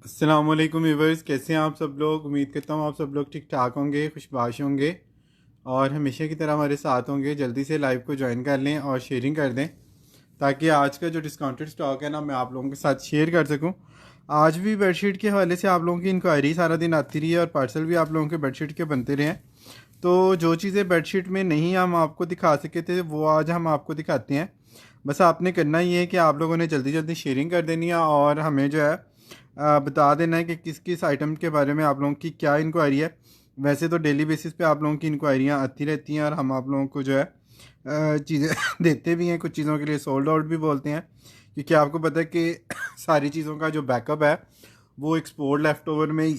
अस्सलाम वालेकुम व्यूवर्स, कैसे हैं आप सब लोग। उम्मीद करता हूँ आप सब लोग ठीक ठाक होंगे, खुशबाश होंगे और हमेशा की तरह हमारे साथ होंगे। जल्दी से लाइव को ज्वाइन कर लें और शेयरिंग कर दें ताकि आज का जो डिस्काउंटेड स्टॉक है ना मैं आप लोगों के साथ शेयर कर सकूँ। आज भी बेडशीट के हवाले से आप लोगों की इंक्वायरी सारा दिन आती रही है और पार्सल भी आप लोगों के बेडशीट के बनते रहे हैं। तो जो चीज़ें बेडशीट में नहीं हम आपको दिखा सके थे वो आज हम आपको दिखाते हैं। बस आपने करना ये है कि आप लोगों ने जल्दी जल्दी शेयरिंग कर देनी है और हमें जो है बता देना है कि किस किस आइटम के बारे में आप लोगों की क्या इंक्वायरी है। वैसे तो डेली बेसिस पे आप लोगों की इंक्वायरियाँ आती रहती हैं और हम आप लोगों को जो है चीज़ें देते भी हैं। कुछ चीज़ों के लिए सोल्ड आउट भी बोलते हैं क्योंकि आपको पता है कि सारी चीज़ों का जो बैकअप है वो एक्सपोर्ट लेफ़्ट ओवर में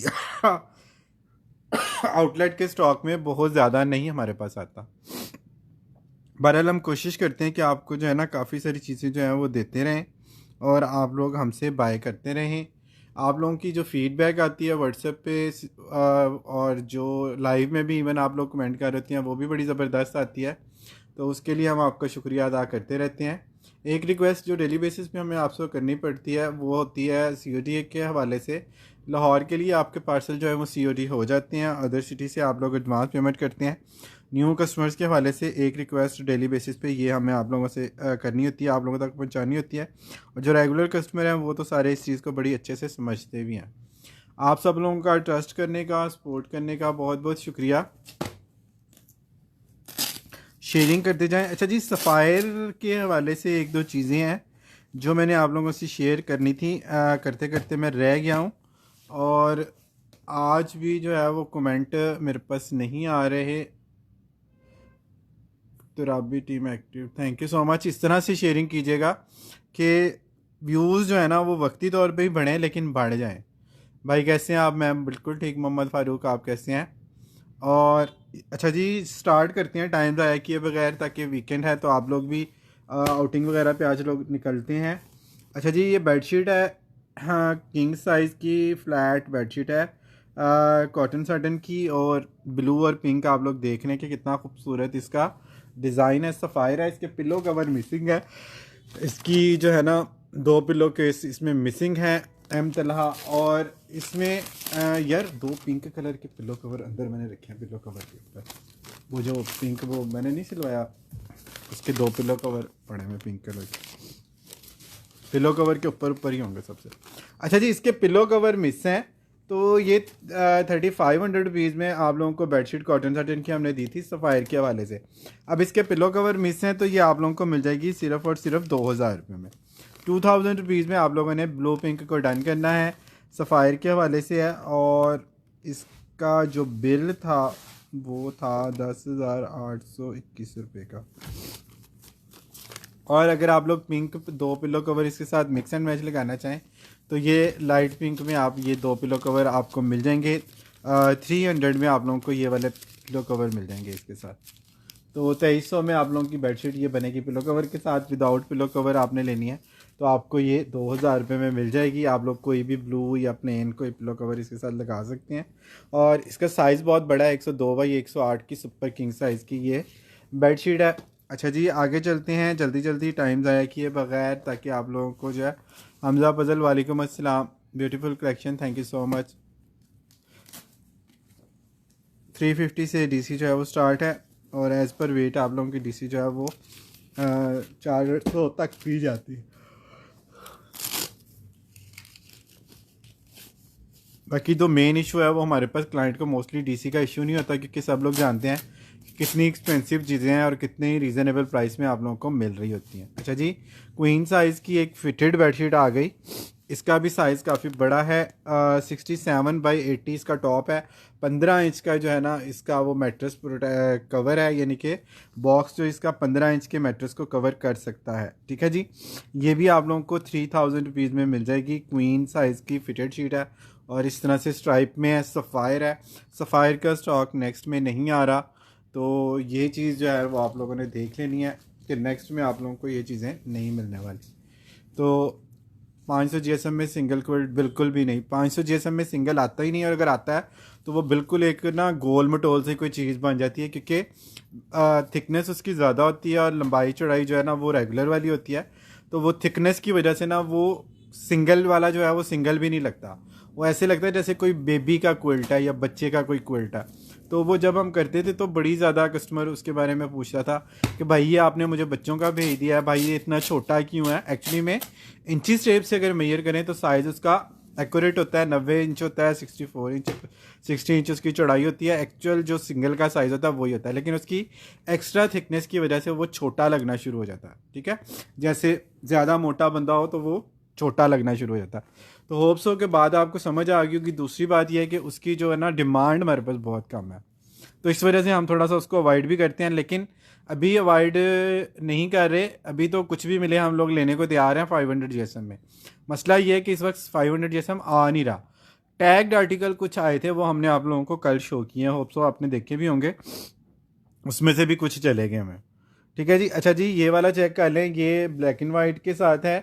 आउटलेट के स्टॉक में बहुत ज़्यादा नहीं हमारे पास आता। बहरहाल हम कोशिश करते हैं कि आपको जो है ना काफ़ी सारी चीज़ें जो हैं वो देते रहें और आप लोग हमसे बाय करते रहें। आप लोगों की जो फीडबैक आती है व्हाट्सएप पे और जो लाइव में भी इवन आप लोग कमेंट कर रहे हैं वो भी बड़ी ज़बरदस्त आती है। तो उसके लिए हम आपका शुक्रिया अदा करते रहते हैं। एक रिक्वेस्ट जो डेली बेसिस पे हमें आपसे करनी पड़ती है वो होती है सीओडी के हवाले से। लाहौर के लिए आपके पार्सल जो है वो सीओडी हो जाते हैं, अदर सिटी से आप लोग एडवांस पेमेंट करते हैं। न्यू कस्टमर्स के हवाले से एक रिक्वेस्ट डेली बेसिस पे ये हमें आप लोगों से करनी होती है, आप लोगों तक पहुंचानी होती है। और जो रेगुलर कस्टमर हैं वो तो सारे इस चीज़ को बड़ी अच्छे से समझते भी हैं। आप सब लोगों का ट्रस्ट करने का, सपोर्ट करने का बहुत बहुत शुक्रिया। शेयरिंग करते जाएं। अच्छा जी, सफ़ायर के हवाले से एक दो चीज़ें हैं जो मैंने आप लोगों से शेयर करनी थी, करते करते मैं रह गया हूँ और आज भी जो है वो कमेंट मेरे पास नहीं आ रहे। तो राबी team active, thank you so much. इस तरह से शेयरिंग कीजिएगा कि व्यूज़ जो है ना वो वक्ती तौर पे ही बढ़ें लेकिन बढ़ जाएं। भाई कैसे हैं आप? मैं बिल्कुल ठीक, मोहम्मद फ़ारूक, आप कैसे हैं? और अच्छा जी, स्टार्ट करते हैं टाइम ज़ाया किए बगैर, ताकि वीकेंड है तो आप लोग भी आउटिंग वगैरह पे आज लोग निकलते हैं। अच्छा जी, ये बेडशीट है, हाँ, किंग साइज़ की फ्लैट बेडशीट है, कॉटन साटन की और ब्लू और पिंक आप लोग देख रहे हैं कि कितना खूबसूरत इसका डिज़ाइन है। सफ़ायर है, इसके पिलो कवर मिसिंग है, इसकी जो है ना दो पिलो केस इसमें मिसिंग है एम तलहा। और इसमें यार दो पिंक कलर के पिलो कवर अंदर मैंने रखे हैं पिलो कवर के ऊपर। वो जो पिंक वो मैंने नहीं सिलवाया, उसके दो पिलो कवर पड़े हैं पिंक कलर के। पिलो कवर के ऊपर ऊपर ही होंगे सबसे। अच्छा जी, इसके पिलो कवर मिस हैं। तो ये 3500 रुपीज़ में आप लोगों को बेडशीट कॉटन साटन की हमने दी थी सफ़ायर के हवाले से। अब इसके पिलो कवर मिस हैं तो ये आप लोगों को मिल जाएगी सिर्फ़ और सिर्फ 2000 रुपये में। 2000 रुपीज़ में आप लोगों ने ब्लू पिंक को डन करना है, सफ़ायर के हवाले से है। और इसका जो बिल था वो था 10,821 रुपये का। और अगर आप लोग पिंक दो पिलो कवर इसके साथ मिक्स एंड मैच लगाना चाहें तो ये लाइट पिंक में आप ये दो पिलो कवर आपको मिल जाएंगे 300 में। आप लोगों को ये वाले पिलो कवर मिल जाएंगे इसके साथ। तो 2300 में आप लोगों की बेडशीट ये बनेगी पिलो कवर के साथ। विदाउट पिलो कवर आपने लेनी है तो आपको ये 2000 रुपये में मिल जाएगी। आप लोग कोई भी ब्लू या प्लेन कोई पिलो कवर इसके साथ लगा सकते हैं। और इसका साइज़ बहुत बड़ा है, 102 बाई 108 की सुपर किंग साइज़ की ये बेडशीट है। अच्छा जी, आगे चलते हैं जल्दी जल्दी, टाइम ज़ाया किए बगैर, ताकि आप लोगों को जो है। हमज़ा फजल, वालेकुम अस्सलाम, beautiful collection, thank you so much. 350 से डीसी जो है वो स्टार्ट है और एज़ पर वेट आप लोगों की डीसी जो है वो 400 तक पी जाती है। बाकी तो मेन इशू है वो हमारे पास क्लाइंट को मोस्टली डीसी का इशू नहीं होता क्योंकि सब लोग जानते हैं कितनी एक्सपेंसिव चीज़ें हैं और कितनी रीज़नेबल प्राइस में आप लोगों को मिल रही होती हैं। अच्छा जी, क्वीन साइज़ की एक फिटेड बेडशीट आ गई। इसका भी साइज़ काफ़ी बड़ा है, 67 बाई 80 इसका टॉप है। 15 इंच का जो है ना इसका वो मैट्रेस कवर है, यानी कि बॉक्स जो इसका 15 इंच के मैट्रेस को कवर कर सकता है। ठीक है जी, ये भी आप लोगों को 3000 रुपीज़ में मिल जाएगी। क्वीन साइज़ की फिटेड शीट है और इस तरह से स्ट्राइप में है, सफ़ायर है। सफ़ायर का स्टॉक नेक्स्ट में नहीं आ रहा, तो ये चीज़ जो है वो आप लोगों ने देख लेनी है कि नेक्स्ट में आप लोगों को ये चीज़ें नहीं मिलने वाली। तो 500 जीएसएम में सिंगल क्विल्ट बिल्कुल भी नहीं, 500 जीएसएम में सिंगल आता ही नहीं। और अगर आता है तो वो बिल्कुल एक ना गोल मटोल से कोई चीज़ बन जाती है क्योंकि थिकनेस उसकी ज़्यादा होती है और लंबाई चौड़ाई जो है ना वो रेगुलर वाली होती है। तो वो थिकनेस की वजह से ना वो सिंगल वाला जो है वो सिंगल भी नहीं लगता, वो ऐसे लगता है जैसे कोई बेबी का क्विल्ट है या बच्चे का कोई क्विल्ट है। तो वो जब हम करते थे तो बड़ी ज़्यादा कस्टमर उसके बारे में पूछ रहा था कि भाई ये आपने मुझे बच्चों का भेज दिया है, भाई ये इतना छोटा क्यों है। एक्चुअली में इंची टेप से अगर मेजर करें तो साइज़ उसका एक्यूरेट होता है, 90 इंच होता है, 64 इंच, 60 इंच उसकी चौड़ाई होती है। एक्चुअल जो सिंगल का साइज़ होता है वही होता है, लेकिन उसकी एक्स्ट्रा थिकनेस की वजह से वो छोटा लगना शुरू हो जाता है। ठीक है, जैसे ज़्यादा मोटा बंदा हो तो वो छोटा लगना शुरू हो जाता है। तो होप्स हो के बाद आपको समझ आ गई होगी। दूसरी बात यह है कि उसकी जो है ना डिमांड हमारे पास बहुत कम है, तो इस वजह से हम थोड़ा सा उसको अवॉइड भी करते हैं, लेकिन अभी अवॉइड नहीं कर रहे। अभी तो कुछ भी मिले हम लोग लेने को तैयार हैं 500 GSM में। मसला ये है कि इस वक्त 500 GSM आ नहीं रहा। टैग्ड आर्टिकल कुछ आए थे, वो हमने आप लोगों को कल शो किए हैं, होप्स हो आपने देखे भी होंगे, उसमें से भी कुछ चले गए हमें। ठीक है जी। अच्छा जी, ये वाला चेक कर लें, ये ब्लैक एंड वाइट के साथ है।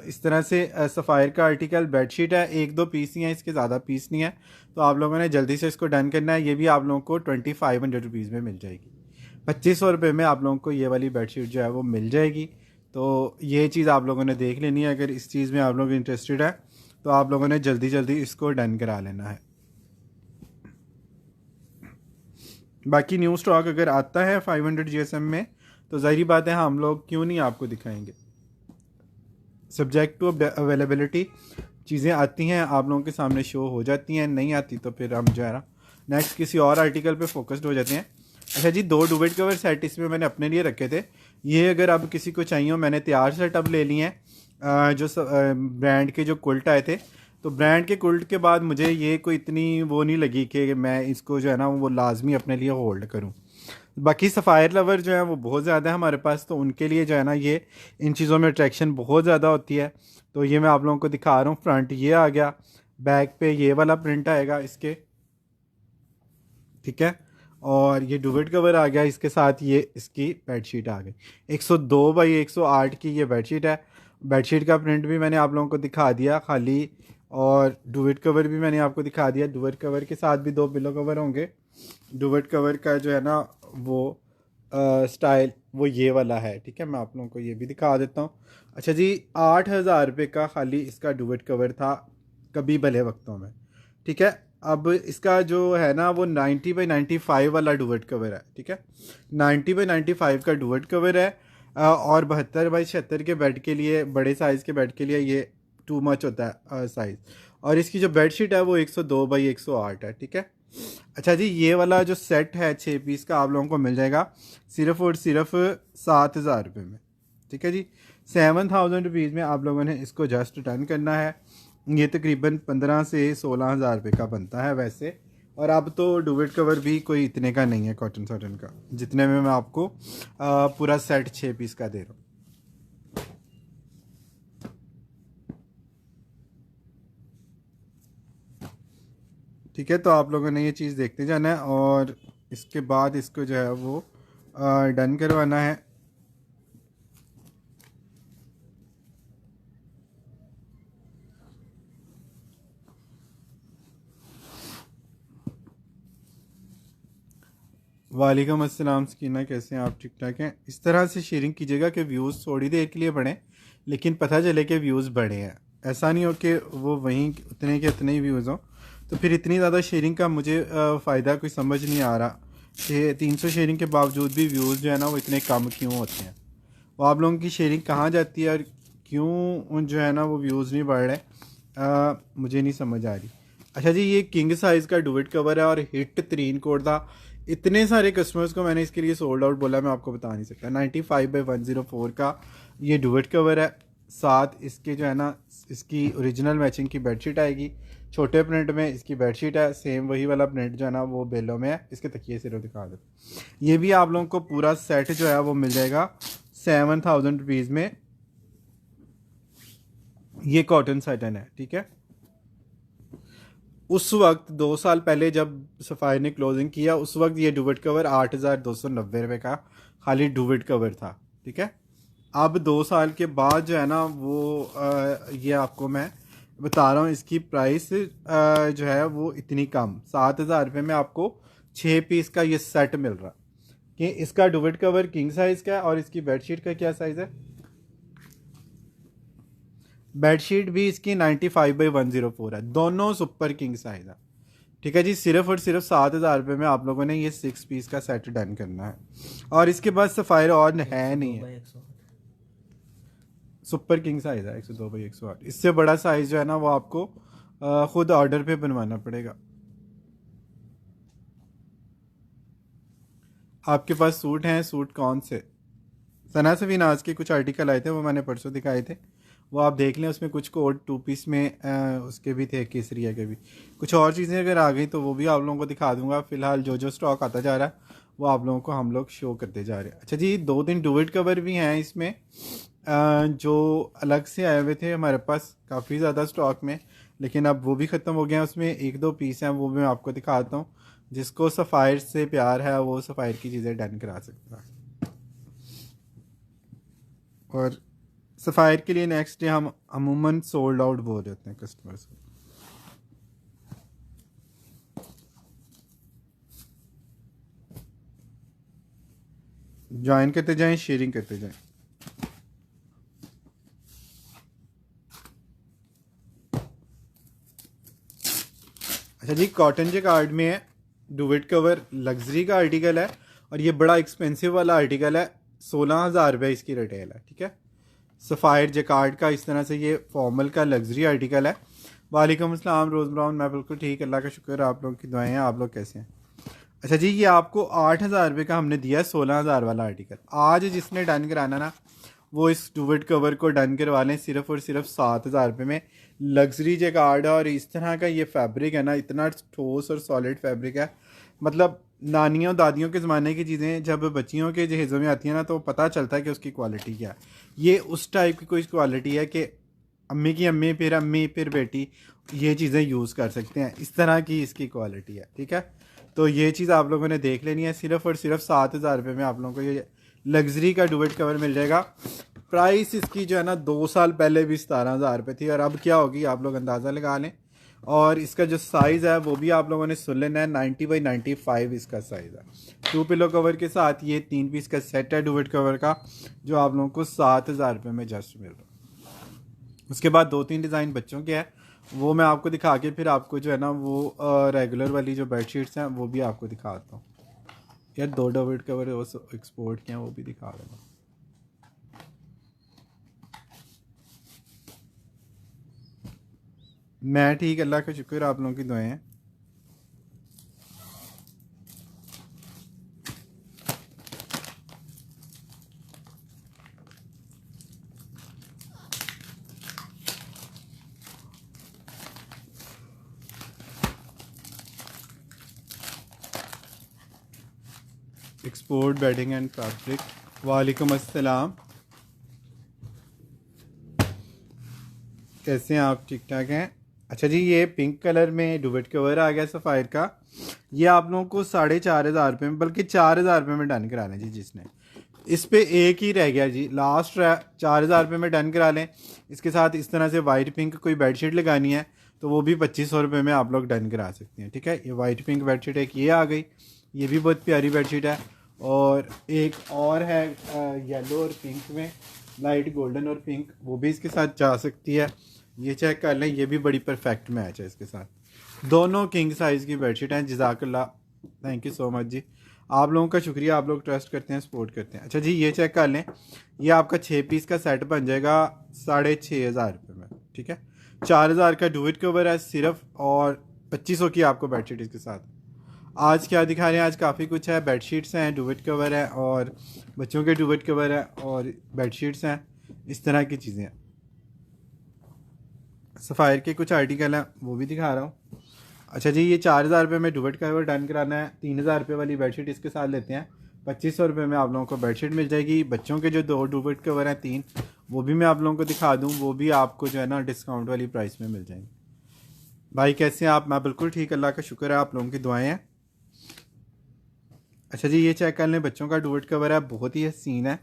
इस तरह से सफ़ायर का आर्टिकल बेडशीट है, 1-2 पीस ही हैं, इसके ज़्यादा पीस नहीं है। तो आप लोगों ने जल्दी से इसको डन करना है। ये भी आप लोगों को 2500 में मिल जाएगी। 2500 में आप लोगों को ये वाली बेडशीट जो है वो मिल जाएगी। तो ये चीज़ आप लोगों ने देख लेनी है। अगर इस चीज़ में आप लोग इंटरेस्टेड है तो आप लोगों ने जल्दी जल्दी इसको डन करा लेना है। बाकी न्यू स्टॉक अगर आता है 500 GSM में तो ज़ाहिर बात है हम लोग क्यों नहीं आपको दिखाएंगे। सब्जेक्ट टू अवेलेबिलिटी चीज़ें आती हैं, आप लोगों के सामने शो हो जाती हैं, नहीं आती तो फिर हम जो है ना नेक्स्ट किसी और आर्टिकल पे फोकस्ड हो जाते हैं। अच्छा जी, 2 डुवेट कवर सेट इसमें मैंने अपने लिए रखे थे। ये अगर अब किसी को चाहिए हो, मैंने तैयार सेटअप ले लिए हैं। जो ब्रांड के जो कुल्ट आए थे, तो ब्रांड के कुल्ट के बाद मुझे ये कोई इतनी वो नहीं लगी कि मैं इसको जो है ना वो लाजमी अपने लिए होल्ड करूँ। बाकी सफ़ायर लवर जो है वो बहुत ज़्यादा है हमारे पास, तो उनके लिए जो है ना ये इन चीज़ों में अट्रैक्शन बहुत ज़्यादा होती है। तो ये मैं आप लोगों को दिखा रहा हूँ। फ्रंट ये आ गया, बैक पे ये वाला प्रिंट आएगा इसके। ठीक है, और ये डुवेट कवर आ गया, इसके साथ ये इसकी बेडशीट आ गई। 102x108 की ये बेडशीट है। बेडशीट का प्रिंट भी मैंने आप लोगों को दिखा दिया खाली, और डुवेट कवर भी मैंने आपको दिखा दिया। डुवेट कवर के साथ भी 2 पिलो कवर होंगे। डुवेट कवर का जो है ना वो स्टाइल वो ये वाला है। ठीक है, मैं आप लोगों को ये भी दिखा देता हूँ। अच्छा जी, 8,000 रुपये का खाली इसका डुवेट कवर था कभी भले वक्तों में। ठीक है, अब इसका जो है ना वो 90x95 वाला डुवेट कवर है। ठीक है, 90x95 का डुवेट कवर है। और 72x76 के बेड के लिए, बड़े साइज़ के बेड के लिए ये टू मच होता है साइज़। और इसकी जो बेडशीट है वो 102x108 है। ठीक है। अच्छा जी, ये वाला जो सेट है 6 पीस का आप लोगों को मिल जाएगा सिर्फ़ और सिर्फ 7,000 रुपये में। ठीक है जी, 7,000 रुपीज़ में आप लोगों ने इसको जस्ट डन करना है। ये तकरीबन 15 से 16,000 रुपये का बनता है वैसे। और अब तो डुवेट कवर भी कोई इतने का नहीं है कॉटन सॉटन का, जितने में मैं आपको पूरा सेट 6 पीस का दे रहा हूँ। ठीक है, तो आप लोगों ने ये चीज़ देखते जाना है और इसके बाद इसको जो है वो डन करवाना है। वालेकुम अस्सलाम सकीना, कैसे हैं आप? ठीक ठाक हैं? इस तरह से शेयरिंग कीजिएगा कि व्यूज़ थोड़ी देर के लिए बढ़ें, लेकिन पता चले कि व्यूज़ बढ़े हैं। ऐसा नहीं हो कि वो वहीं उतने के उतने ही व्यूज़ हों। तो फिर इतनी ज़्यादा शेयरिंग का मुझे फ़ायदा कोई समझ नहीं आ रहा कि 300 शेयरिंग के बावजूद भी व्यूज़ जो है ना वो इतने कम क्यों होते हैं। वो आप लोगों की शेयरिंग कहाँ जाती है और क्यों जो है ना वो व्यूज़ नहीं बढ़ रहे, मुझे नहीं समझ आ रही। अच्छा जी, ये किंग साइज़ का डुवेट कवर है और हिट तरीन कोड था। इतने सारे कस्टमर्स को मैंने इसके लिए सोल्ड आउट बोला, मैं आपको बता नहीं सकता। 95/104 का ये डुवेट कवर है। साथ इसके जो है ना इसकी ओरिजिनल मैचिंग की बेडशीट आएगी, छोटे प्रिंट में इसकी बेडशीट है। सेम वही वाला प्रिंट जो है ना वो बेलो में है। इसके तकिए सिरों दिखा दो। ये भी आप लोगों को पूरा सेट जो है वो मिल जाएगा 7,000 रुपीज़ में। ये कॉटन सैटन है। ठीक है, उस वक्त 2 साल पहले जब सफ़ायर ने क्लोजिंग किया उस वक्त ये डुवेट कवर 8,290 रुपये का खाली डुवेट कवर था। ठीक है, अब 2 साल के बाद जो है ना वो ये आपको मैं बता रहा हूँ इसकी प्राइस जो है वो इतनी कम 7,000 रुपये में आपको 6 पीस का ये सेट मिल रहा। कि इसका डुवेट कवर किंग साइज़ का है और इसकी बेडशीट का क्या साइज़ है? बेडशीट भी इसकी 95/104 है, दोनों सुपर किंग साइज है। ठीक है जी, सिर्फ और सिर्फ 7,000 रुपये में आप लोगों ने ये 6 पीस का सेट डन करना है। और इसके बाद सफ़ायर और है नहीं है, सुपर किंग साइज है 102/108। इससे बड़ा साइज जो है ना वो आपको खुद ऑर्डर पे बनवाना पड़ेगा। आपके पास सूट हैं, सूट कौन से? सना से नाज के कुछ आर्टिकल आए थे, वो मैंने परसों दिखाए थे, वो आप देख लें। उसमें कुछ कोट 2 पीस में उसके भी थे, केसरिया के भी। कुछ और चीज़ें अगर आ गई तो वो भी आप लोगों को दिखा दूंगा। फिलहाल जो जो स्टॉक आता जा रहा है वो आप लोगों को हम लोग शो करते जा रहे हैं। अच्छा जी, 2 दिन डुवेट कवर भी हैं इसमें, जो अलग से आए हुए थे हमारे पास काफ़ी ज़्यादा स्टॉक में, लेकिन अब वो भी ख़त्म हो गए हैं। उसमें 1-2 पीस हैं, वो मैं आपको दिखाता हूँ। जिसको सफ़ायर से प्यार है वो सफ़ायर की चीज़ें डन करा सकता है। और सफ़ायर के लिए नेक्स्ट डे हम अमूमन सोल्ड आउट बोल देते हैं कस्टमर्स को। ज्वाइन करते जाएं, शेयरिंग करते जाएं। अच्छा जी, कॉटन जे कार्ड में है, डुवेट कवर लग्जरी का आर्टिकल है और ये बड़ा एक्सपेंसिव वाला आर्टिकल है। 16,000 रुपये इसकी रिटेल है। ठीक है, सफ़ायर जकार्ड का इस तरह से ये फॉर्मल का लग्जरी आर्टिकल है। वालेकुम अस्सलाम रोज़ ब्राउन, मैं बिल्कुल ठीक, अल्लाह का शुक्र, आप लोग की दुआएं हैं। आप लोग कैसे हैं? अच्छा जी, ये आपको 8,000 रुपये का हमने दिया है 16,000 वाला आर्टिकल। आज जिसने डन कराना ना वो इस डुवेट कवर को डन करवा लें सिर्फ और सिर्फ 7,000 रुपये में। लग्जरी जैकार्ड है और इस तरह का ये फैब्रिक है ना, इतना ठोस और सॉलिड फैब्रिक है। मतलब नानियों दादियों के ज़माने की चीज़ें जब बच्चियों के जहेज़ों में आती हैं ना तो पता चलता है कि उसकी क्वालिटी क्या है। ये उस टाइप की कोई क्वालिटी है कि अम्मी फिर बेटी ये चीज़ें यूज़ कर सकते हैं, इस तरह की इसकी क्वालिटी है। ठीक है, तो ये चीज़ आप लोगों ने देख लेनी है। सिर्फ और सिर्फ 7,000 रुपये में आप लोगों को ये लग्जरी का डुवेट कवर मिल जाएगा। प्राइस इसकी जो है ना 2 साल पहले भी 17,000 रुपये थी और अब क्या होगी आप लोग अंदाज़ा लगा लें। और इसका जो साइज़ है वो भी आप लोगों ने सुन लेना है, 90/95 इसका साइज़ है। 2 पिलो कवर के साथ ये 3 पीस का सेट है डुवेट कवर का, जो आप लोगों को 7,000 रुपये में जस्ट मिल रहा है। उसके बाद 2-3 डिज़ाइन बच्चों के हैं, वो मैं आपको दिखा के फिर आपको जो है ना वो रेगुलर वाली जो बेडशीट्स हैं वो भी आपको दिखाता हूँ। यार 2 डुवेट कवर एक्सपोर्ट किए हैं वो भी दिखा देना। मैं ठीक, अल्लाह का शुक्र, आप लोगों की दुआएं हैं। एक्सपोर्ट बेडिंग एंड फैब्रिक, वालेकुम अस्सलाम, कैसे हैं आप? ठीक ठाक हैं? अच्छा जी, ये पिंक कलर में डुवेट कवर आ गया सफ़ायर का। ये आप लोगों को 4,500 रुपये में, बल्कि 4,000 रुपये में डन करा लें जी। जिसने इस पे एक ही रह गया जी, लास्ट 4,000 रुपये में डन करा लें। इसके साथ इस तरह से वाइट पिंक कोई बेडशीट लगानी है तो वो भी 2,500 रुपये में आप लोग डन करा सकते हैं। ठीक है, ये वाइट पिंक बेडशीट एक ये आ गई, ये भी बहुत प्यारी बेडशीट है। और एक और है येलो और पिंक में, लाइट गोल्डन और पिंक, वो भी इसके साथ जा सकती है। ये चेक कर लें, ये भी बड़ी परफेक्ट मैच है इसके साथ। दोनों किंग साइज़ की बेडशीट हैं। जज़ाकल्लाह, थैंक यू सो मच जी, आप लोगों का शुक्रिया, आप लोग ट्रस्ट करते हैं, सपोर्ट करते हैं। अच्छा जी, ये चेक कर लें, ये आपका 6 पीस का सेट बन जाएगा 6,500 रुपये में। ठीक है, 4,000 का डुवेट कवर है सिर्फ, और 2,500 की आपको बेडशीट इसके साथ। आज क्या दिखा रहे हैं? आज काफ़ी कुछ है, बेडशीट्स हैं, डुवेट कवर है और बच्चों के डुवेट कवर है और बेडशीट्स हैं, इस तरह की चीज़ें हैं। सफ़ायर के कुछ आर्टिकल हैं वो भी दिखा रहा हूँ। अच्छा जी, ये 4,000 रुपये में डुवेट कवर डन कराना है, 3,000 रुपये वाली बेडशीट इसके साथ लेते हैं, 2,500 रुपये में आप लोगों को बेडशीट मिल जाएगी। बच्चों के जो 2 डुवेट कवर हैं 3, वो भी मैं आप लोगों को दिखा दूँ, वो भी आपको जो है ना डिस्काउंट वाली प्राइस में मिल जाएंगे। भाई कैसे हैं आप? मैं बिल्कुल ठीक, अल्लाह का शुक्र है, आप लोगों की दुआएं हैं। अच्छा जी, ये चेक कर लें, बच्चों का डुवेट कवर है, बहुत ही हसीन है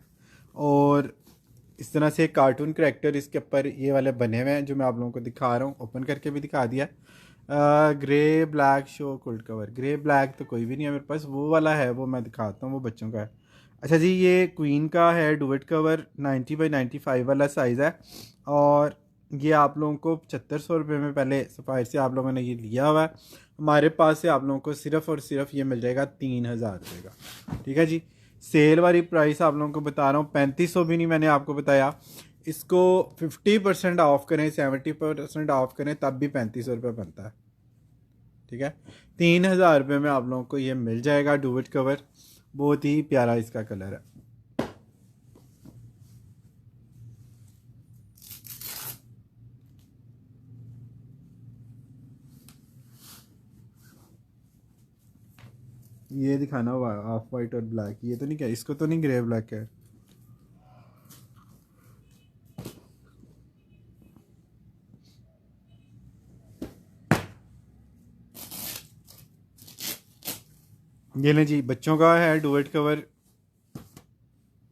और इस तरह से कार्टून करैक्टर इसके ऊपर ये वाले बने हुए हैं जो मैं आप लोगों को दिखा रहा हूँ। ओपन करके भी दिखा दिया। Grey black show cooled cover, grey black तो कोई भी नहीं है मेरे पास, वो वाला है वो मैं दिखाता हूँ, वो बच्चों का है। अच्छा जी, ये क्वीन का है डुवेट कवर, 90/95 वाला साइज़ है और ये आप लोगों को 7500 रुपये में पहले सफ़ायर से आप लोगों ने ये लिया हुआ है। हमारे पास से आप लोगों को सिर्फ़ और सिर्फ ये मिल जाएगा 3000 रुपये का। ठीक है जी, सेल वाली प्राइस आप लोगों को बता रहा हूँ, 3500 भी नहीं मैंने आपको बताया। इसको 50% ऑफ करें, 70% ऑफ करें, तब भी 3500 रुपये बनता है। ठीक है, 3000 रुपये में आप लोगों को ये मिल जाएगा डुवेट कवर। बहुत ही प्यारा इसका कलर है। ये दिखाना हुआ ऑफ वाइट और ब्लैक, ये तो नहीं, क्या इसको तो नहीं ग्रे ब्लैक है। ये लें जी, बच्चों का है डुवेट कवर,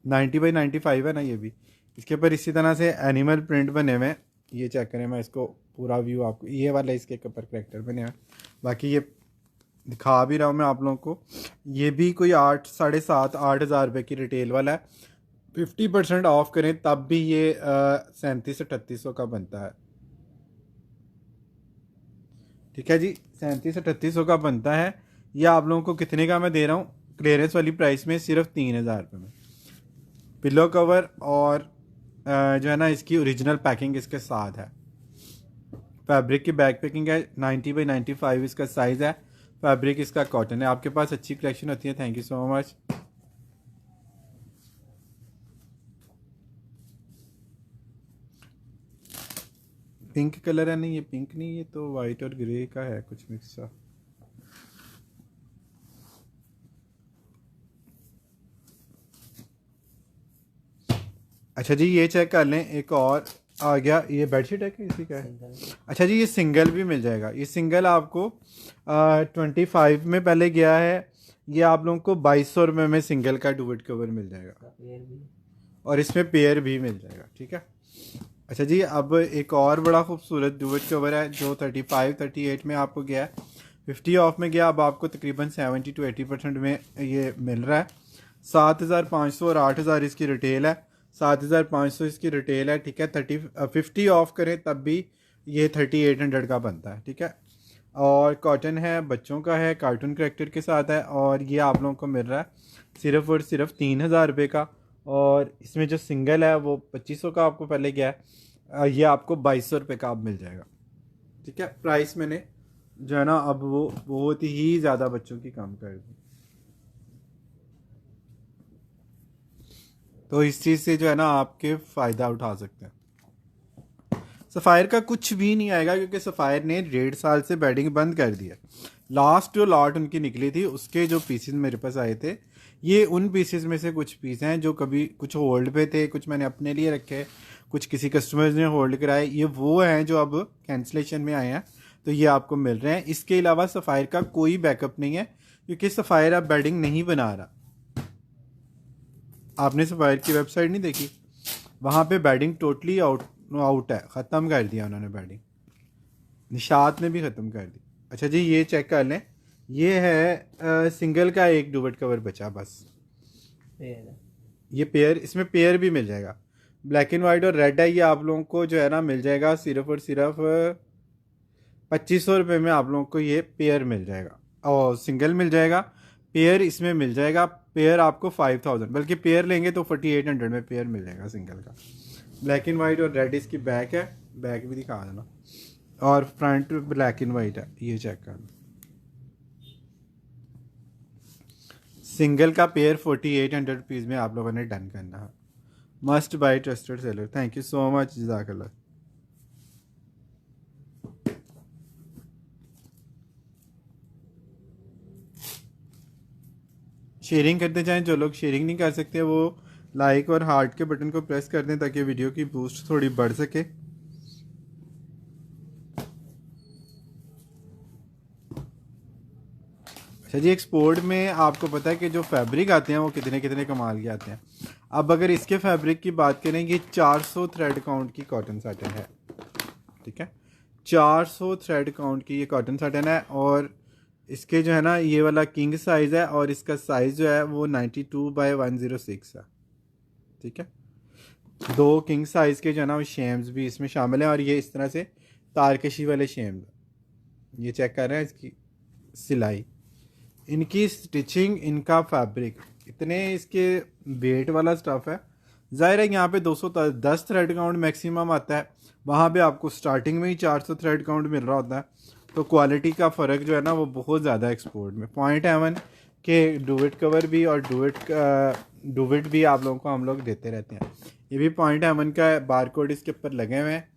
90x95 है ना ये भी। इसके ऊपर इसी तरह से एनिमल प्रिंट बने हुए हैं। ये चेक करें, मैं इसको पूरा व्यू आपको, ये वाला इसके ऊपर करेक्टर बने हैं। बाकी ये दिखा भी रहा हूँ मैं आप लोगों को। ये भी कोई 8, 7,500-8,000 रुपये की रिटेल वाला है। 50% ऑफ करें तब भी ये 3700-3800 का बनता है। ठीक है जी, 3700-3800 का बनता है। ये आप लोगों को कितने का मैं दे रहा हूँ क्लियरेंस वाली प्राइस में, सिर्फ 3000 रुपये में। पिलो कवर और जो है ना इसकी ओरिजिनल पैकिंग इसके साथ है। फैब्रिक की बैक पैकिंग है, 90x95 इसका साइज़ है। फैब्रिक इसका कॉटन है। आपके पास अच्छी कलेक्शन होती है। Thank you so much. Pink colour है, नहीं ये पिंक नहीं, ये तो वाइट और ग्रे का है कुछ मिक्स सा। अच्छा जी, ये चेक कर लें, एक और आ गया। ये बेडशीट है कि इसी का है? अच्छा जी, ये सिंगल भी मिल जाएगा। ये सिंगल आपको 25 में पहले गया है। ये आप लोगों को 2200 रुपये में सिंगल का डुवेट कवर मिल जाएगा, और इसमें पेयर भी मिल जाएगा। ठीक है। अच्छा जी, अब एक और बड़ा खूबसूरत डुवेट कवर है जो 35-38 में आपको गया है, 50 ऑफ में गया। अब आपको तकरीबन 70-80% में ये मिल रहा है। 7500 और 8000 इसकी रिटेल है। 7500 इसकी रिटेल है। ठीक है, 50 ऑफ करें तब भी ये 3800 का बनता है। ठीक है, और कॉटन है, बच्चों का है, कार्टून करेक्टर के साथ है, और ये आप लोगों को मिल रहा है सिर्फ और सिर्फ 3000 रुपये का। और इसमें जो सिंगल है वो 2500 का आपको पहले गया है, ये आपको 2200 रुपये का अब मिल जाएगा। ठीक है, प्राइस मैंने जो है ना अब वो बहुत ही ज़्यादा बच्चों की कम कर दी। तो इस चीज़ से जो है ना आपके फ़ायदा उठा सकते हैं। सफ़ायर का कुछ भी नहीं आएगा, क्योंकि सफ़ायर ने 1.5 साल से बेडिंग बंद कर दिया। लास्ट जो लॉट उनकी निकली थी उसके जो पीसेस मेरे पास आए थे, ये उन पीसेस में से कुछ पीस हैं जो कभी कुछ होल्ड पे थे, कुछ मैंने अपने लिए रखे, कुछ किसी कस्टमर्स ने होल्ड कराए। ये वो हैं जो अब कैंसिलेशन में आए हैं, तो ये आपको मिल रहे हैं। इसके अलावा सफ़ायर का कोई बैकअप नहीं है, क्योंकि सफ़ायर अब बेडिंग नहीं बना रहा। आपने सफ़ायर की वेबसाइट नहीं देखी? वहाँ पे बेडिंग टोटली आउट है, ख़त्म कर दिया उन्होंने बेडिंग। निशात ने भी ख़त्म कर दी। अच्छा जी, ये चेक कर लें, ये है सिंगल का एक डुवेट कवर बचा बस। ये पेयर, इसमें पेयर भी मिल जाएगा। ब्लैक एंड वाइट और रेड है। ये आप लोगों को जो है ना मिल जाएगा सिर्फ और सिर्फ 2500 रुपये में। आप लोगों को ये पेयर मिल जाएगा, और सिंगल मिल जाएगा, पेयर इसमें मिल जाएगा। पेयर आपको 5000, बल्कि पेयर लेंगे तो 4800 में पेयर मिल जाएगा सिंगल का। ब्लैक एंड वाइट और रेड इसकी बैक है, बैक भी दिखा देना, और फ्रंट ब्लैक एंड वाइट है। ये चेक करना, सिंगल का पेयर 4800 रुपीज़ में आप लोगों ने डन करना है। Must buy trusted seller. Thank you so much, जज़ाकल्लाह। शेयरिंग करते जाएं, जो लोग शेयरिंग नहीं कर सकते वो लाइक और हार्ट के बटन को प्रेस कर दें, ताकि वीडियो की बूस्ट थोड़ी बढ़ सके। अच्छा जी, एक्सपोर्ट में आपको पता है कि जो फैब्रिक आते हैं वो कितने कितने कमाल के आते हैं। अब अगर इसके फैब्रिक की बात करें, ये 400 थ्रेड काउंट की कॉटन साटन है। ठीक है, 400 थ्रेड काउंट की ये कॉटन साटन है, और इसके जो है ना ये वाला किंग साइज़ है, और इसका साइज़ जो है वो 92x106 है। ठीक है, दो किंग साइज़ के जो है ना वो शेम्स भी इसमें शामिल हैं, और ये इस तरह से तारकशी वाले शेम्स। ये चेक कर रहे हैं इसकी सिलाई, इनकी स्टिचिंग, इनका फैब्रिक, इतने इसके वेट वाला स्टफ़ है। ज़ाहिर है यहाँ पे 210 थ्रेड काउंट मैक्सिमम आता है, वहाँ पे आपको स्टार्टिंग में ही 400 थ्रेड काउंट मिल रहा होता है। तो क्वालिटी का फ़र्क जो है ना वो बहुत ज़्यादा एक्सपोर्ट में। पॉइंट एवन के डुवेट कवर भी और डुवेट भी आप लोगों को हम लोग देते रहते हैं। ये भी पॉइंट एवन का बार कोड इसके ऊपर लगे हुए हैं,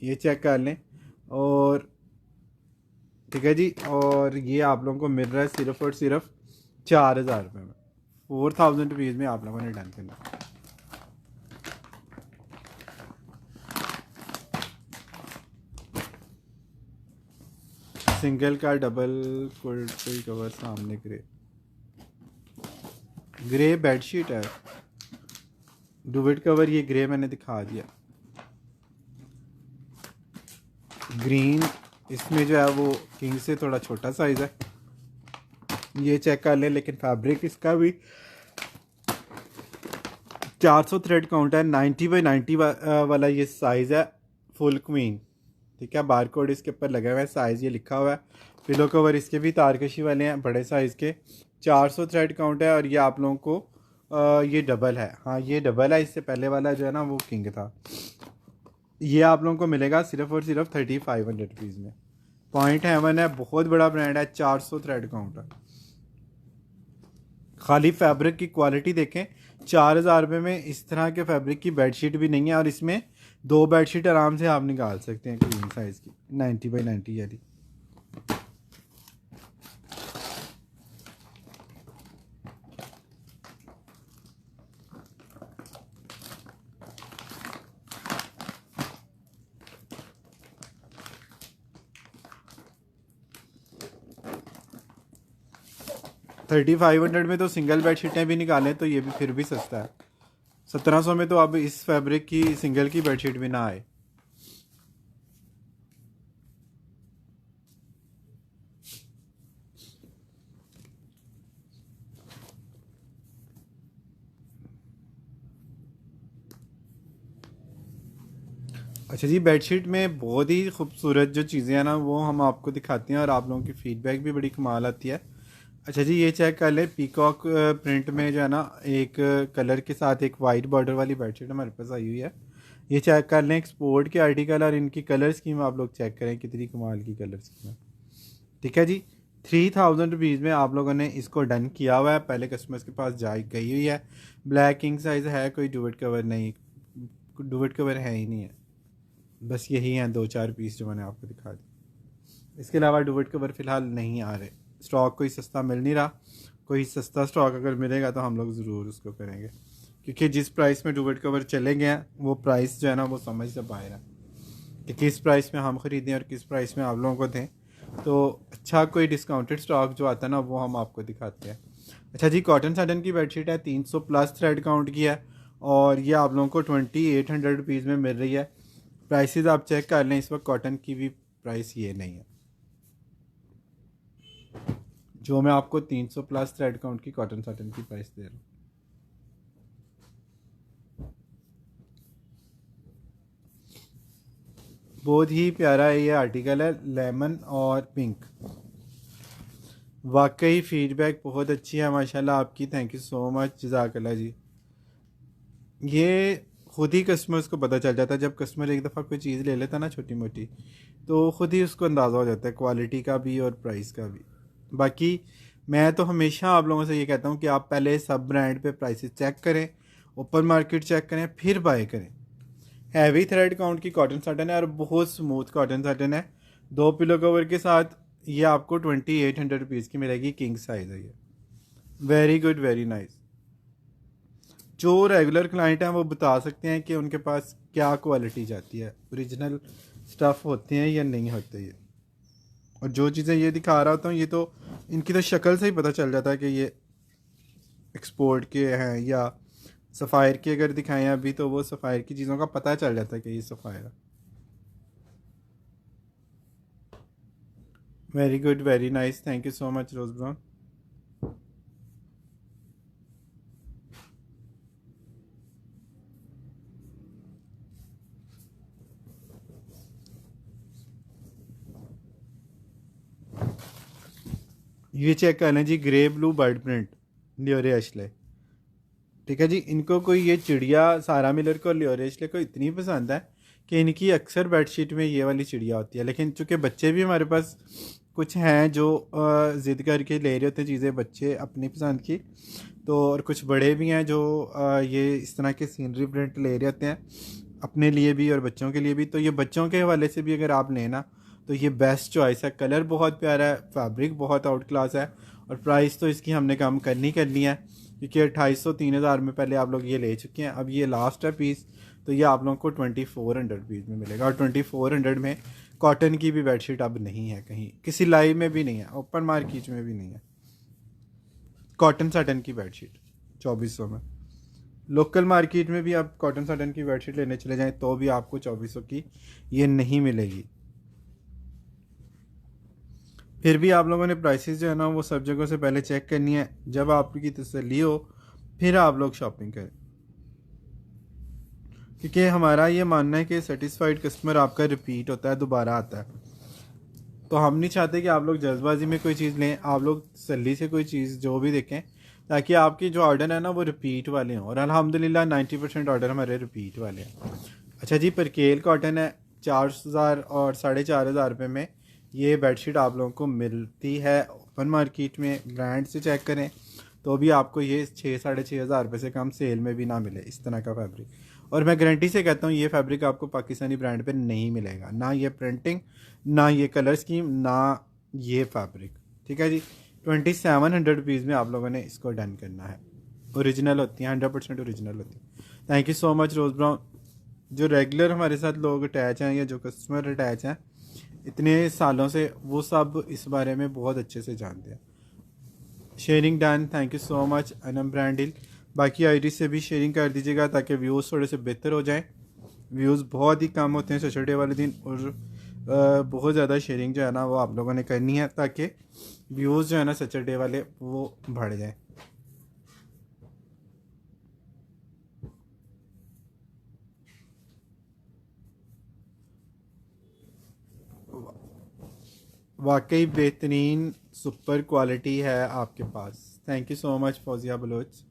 ये चेक कर लें। और ठीक है जी, और ये आप लोगों को मिल रहा है सिर्फ और सिर्फ 4,000 रुपये में। 4,000 रुपीज़ में आप लोगों ने डन करना। सिंगल का डबल कोई कवर सामने ग्रे बेडशीट है, डुवेट कवर ये ग्रे मैंने दिखा दिया। ग्रीन इसमें जो है वो किंग से थोड़ा छोटा साइज़ है, ये चेक कर लें। लेकिन फैब्रिक इसका भी 400 थ्रेड काउंट है, 90 बाई 90 वाला ये साइज़ है, फुल क्वीन। ठीक है, बार कोड इसके ऊपर लगा हुआ है, साइज़ ये लिखा हुआ है। पिलो कवर इसके भी तारकशी वाले हैं, बड़े साइज़ के, 400 थ्रेड काउंट है। और ये आप लोगों को ये डबल है, हाँ ये डबल है, इससे पहले वाला जो है ना वो किंग था। ये आप लोगों को मिलेगा सिर्फ और सिर्फ 3,500 रुपीज़ में। पॉइंट हेवन है, बहुत बड़ा ब्रांड है, 400 थ्रेड काउंट है। खाली फैब्रिक की क्वालिटी देखें, 4,000 रुपये में इस तरह के फैब्रिक की बेडशीट भी नहीं है, और इसमें 2 बेडशीट आराम से आप निकाल सकते हैं क्वीन साइज़ की, 90 बाई 90 यानी। $3,500 में तो सिंगल बेडशीटें भी निकालें तो ये भी फिर भी सस्ता है। 1,700 में तो अब इस फैब्रिक की सिंगल की बेडशीट भी ना आए। अच्छा जी, बेडशीट में बहुत ही खूबसूरत जो चीज़ें हैं ना वो हम आपको दिखाते हैं, और आप लोगों की फ़ीडबैक भी बड़ी कमाल आती है। अच्छा जी, ये चेक कर लें, पीकॉक प्रिंट में जो है ना एक कलर के साथ एक वाइट बॉर्डर वाली बेडशीट हमारे पास आई हुई है। ये चेक कर लें, एक्सपोर्ट के आर्टिकल, और इनकी कलर स्कीम आप लोग चेक करें, कितनी कमाल की कलर स्कीम है। ठीक है जी, 3,000 रुपीज़ में आप लोगों ने इसको डन किया हुआ है। पहले कस्टमर्स के पास गई हुई है। ब्लैक किंग साइज़ है, कोई डुवेट कवर नहीं, डुवेट कवर है ही नहीं है, बस यही हैं 2-4 पीस जो मैंने आपको दिखा दी। इसके अलावा डुवेट कवर फ़िलहाल नहीं आ रहे, स्टॉक कोई सस्ता मिल नहीं रहा। कोई सस्ता स्टॉक अगर मिलेगा तो हम लोग ज़रूर उसको करेंगे, क्योंकि जिस प्राइस में डुवेट कवर चले गए हैं वो प्राइस जो है ना वो समझ से बाहर है कि किस प्राइस में हम ख़रीदें और किस प्राइस में आप लोगों को दें। तो अच्छा कोई डिस्काउंटेड स्टॉक जो आता है ना वो हम आपको दिखाते हैं। अच्छा जी, कॉटन साटन की बेडशीट है, 300 प्लस थ्रेड काउंट की है, और ये आप लोगों को 2,800 रुपीज़ में मिल रही है। प्राइसेस आप चेक कर लें, इस वक्त कॉटन की भी प्राइस ये नहीं है जो मैं आपको 300 प्लस थ्रेड काउंट की कॉटन साटन की प्राइस दे रहा हूँ। बहुत ही प्यारा ये आर्टिकल है, लेमन और पिंक। वाकई फीडबैक बहुत अच्छी है माशाल्लाह आपकी, थैंक यू सो मच, जज़ाकल्लाह जी। ये खुद ही कस्टमर्स को पता चल जाता है, जब कस्टमर एक दफ़ा कोई चीज़ ले लेता है ना छोटी मोटी, तो ख़ुद ही उसको अंदाज़ा हो जाता है क्वालिटी का भी और प्राइस का भी। बाकी मैं तो हमेशा आप लोगों से ये कहता हूँ कि आप पहले सब ब्रांड पे प्राइसेस चेक करें, ओपन मार्केट चेक करें, फिर बाय करें। हैवी थ्रेड काउंट की कॉटन साटन है और बहुत स्मूथ कॉटन साटन है, 2 पिलो कवर के साथ। ये आपको 2,800 रुपीज़ की मिलेगी, किंग साइज़ है ये। Very good, very nice. जो रेगुलर क्लाइंट हैं वो बता सकते हैं कि उनके पास क्या क्वालिटी जाती है, ओरिजिनल स्टफ़ होते हैं या नहीं होते ये। और जो चीज़ें ये दिखा रहा होता हूँ ये तो इनकी तो शक्ल से ही पता चल जाता है कि ये एक्सपोर्ट के हैं या सफ़ायर की अगर दिखाएं अभी तो वो सफ़ायर की चीज़ों का पता चल जाता है कि ये सफ़ायर है। Very good, very nice, thank you so much rose brown. ये चेक करना जी, grey blue bird print Laura Ashley. ठीक है जी, इनको कोई ये चिड़िया सारा मिलर को लियोरे एशले को इतनी पसंद है कि इनकी अक्सर बेडशीट में ये वाली चिड़िया होती है। लेकिन चूँकि बच्चे भी हमारे पास कुछ हैं जो ज़िद करके ले रहे होते हैं चीज़ें बच्चे अपनी पसंद की, तो और कुछ बड़े भी हैं जो ये इस तरह के सीनरी प्रिंट ले रहे होते हैं अपने लिए भी और बच्चों के लिए भी। तो ये बच्चों के हवाले से भी अगर आप लेना तो ये बेस्ट चॉइस है। कलर बहुत प्यारा है, फैब्रिक बहुत आउट क्लास है, और प्राइस तो इसकी हमने कम करनी है क्योंकि 2800-3000 में पहले आप लोग ये ले चुके हैं। अब ये लास्ट है पीस, तो ये आप लोगों को 2400 पीस में मिलेगा। और 2400 में कॉटन की भी बेडशीट अब नहीं है, कहीं किसी लाइव में भी नहीं है, ओपन मार्केट में भी नहीं है कॉटन साटन की बेडशीट 2400 में। लोकल मार्केट में भी आप कॉटन साटन की बेडशीट लेने चले जाएं तो भी आपको 2400 की ये नहीं मिलेगी। फिर भी आप लोगों ने प्राइसेस जो है ना वो सब जगहों से पहले चेक करनी है, जब आपकी तसल्ली हो फिर आप लोग शॉपिंग करें, क्योंकि हमारा ये मानना है कि सेटिस्फाइड कस्टमर आपका रिपीट होता है, दोबारा आता है। तो हम नहीं चाहते कि आप लोग जल्दबाजी में कोई चीज़ लें, आप लोग तसल्ली से कोई चीज़ जो भी देखें ताकि आपकी जो ऑर्डर है ना वो रिपीट वाले हों। और अल्हम्दुलिल्लाह 90% ऑर्डर हमारे रिपीट वाले हैं। अच्छा जी, परकेल कॉटन है 4000 और 4500 में ये बेडशीट आप लोगों को मिलती है ओपन मार्केट में। ब्रांड से चेक करें तो भी आपको ये 6-6500 से कम सेल में भी ना मिले इस तरह का फैब्रिक। और मैं गारंटी से कहता हूँ ये फैब्रिक आपको पाकिस्तानी ब्रांड पे नहीं मिलेगा, ना ये प्रिंटिंग, ना ये कलर स्कीम, ना ये फैब्रिक। ठीक है जी, 2700 में आप लोगों ने इसको डन करना है। ओरिजिनल होती हैं, 100% ओरिजिनल होती है। Thank you so much rose Brown. जो रेगुलर हमारे साथ लोग अटैच हैं या जो कस्टमर अटैच हैं इतने सालों से, वो सब इस बारे में बहुत अच्छे से जानते हैं। Sharing done, thank you so much Anam ब्रांडिल। बाकी आईडी से भी शेयरिंग कर दीजिएगा ताकि व्यूज़ थोड़े से बेहतर हो जाएं। व्यूज़ बहुत ही कम होते हैं सैटरडे वाले दिन, और बहुत ज़्यादा शेयरिंग जो है ना वो आप लोगों ने करनी है ताकि व्यूज़ जो है ना सैटरडे वाले वो बढ़ जाएं। वाकई बेहतरीन सुपर क्वालिटी है आपके पास। Thank you so much Fauzia Baloch.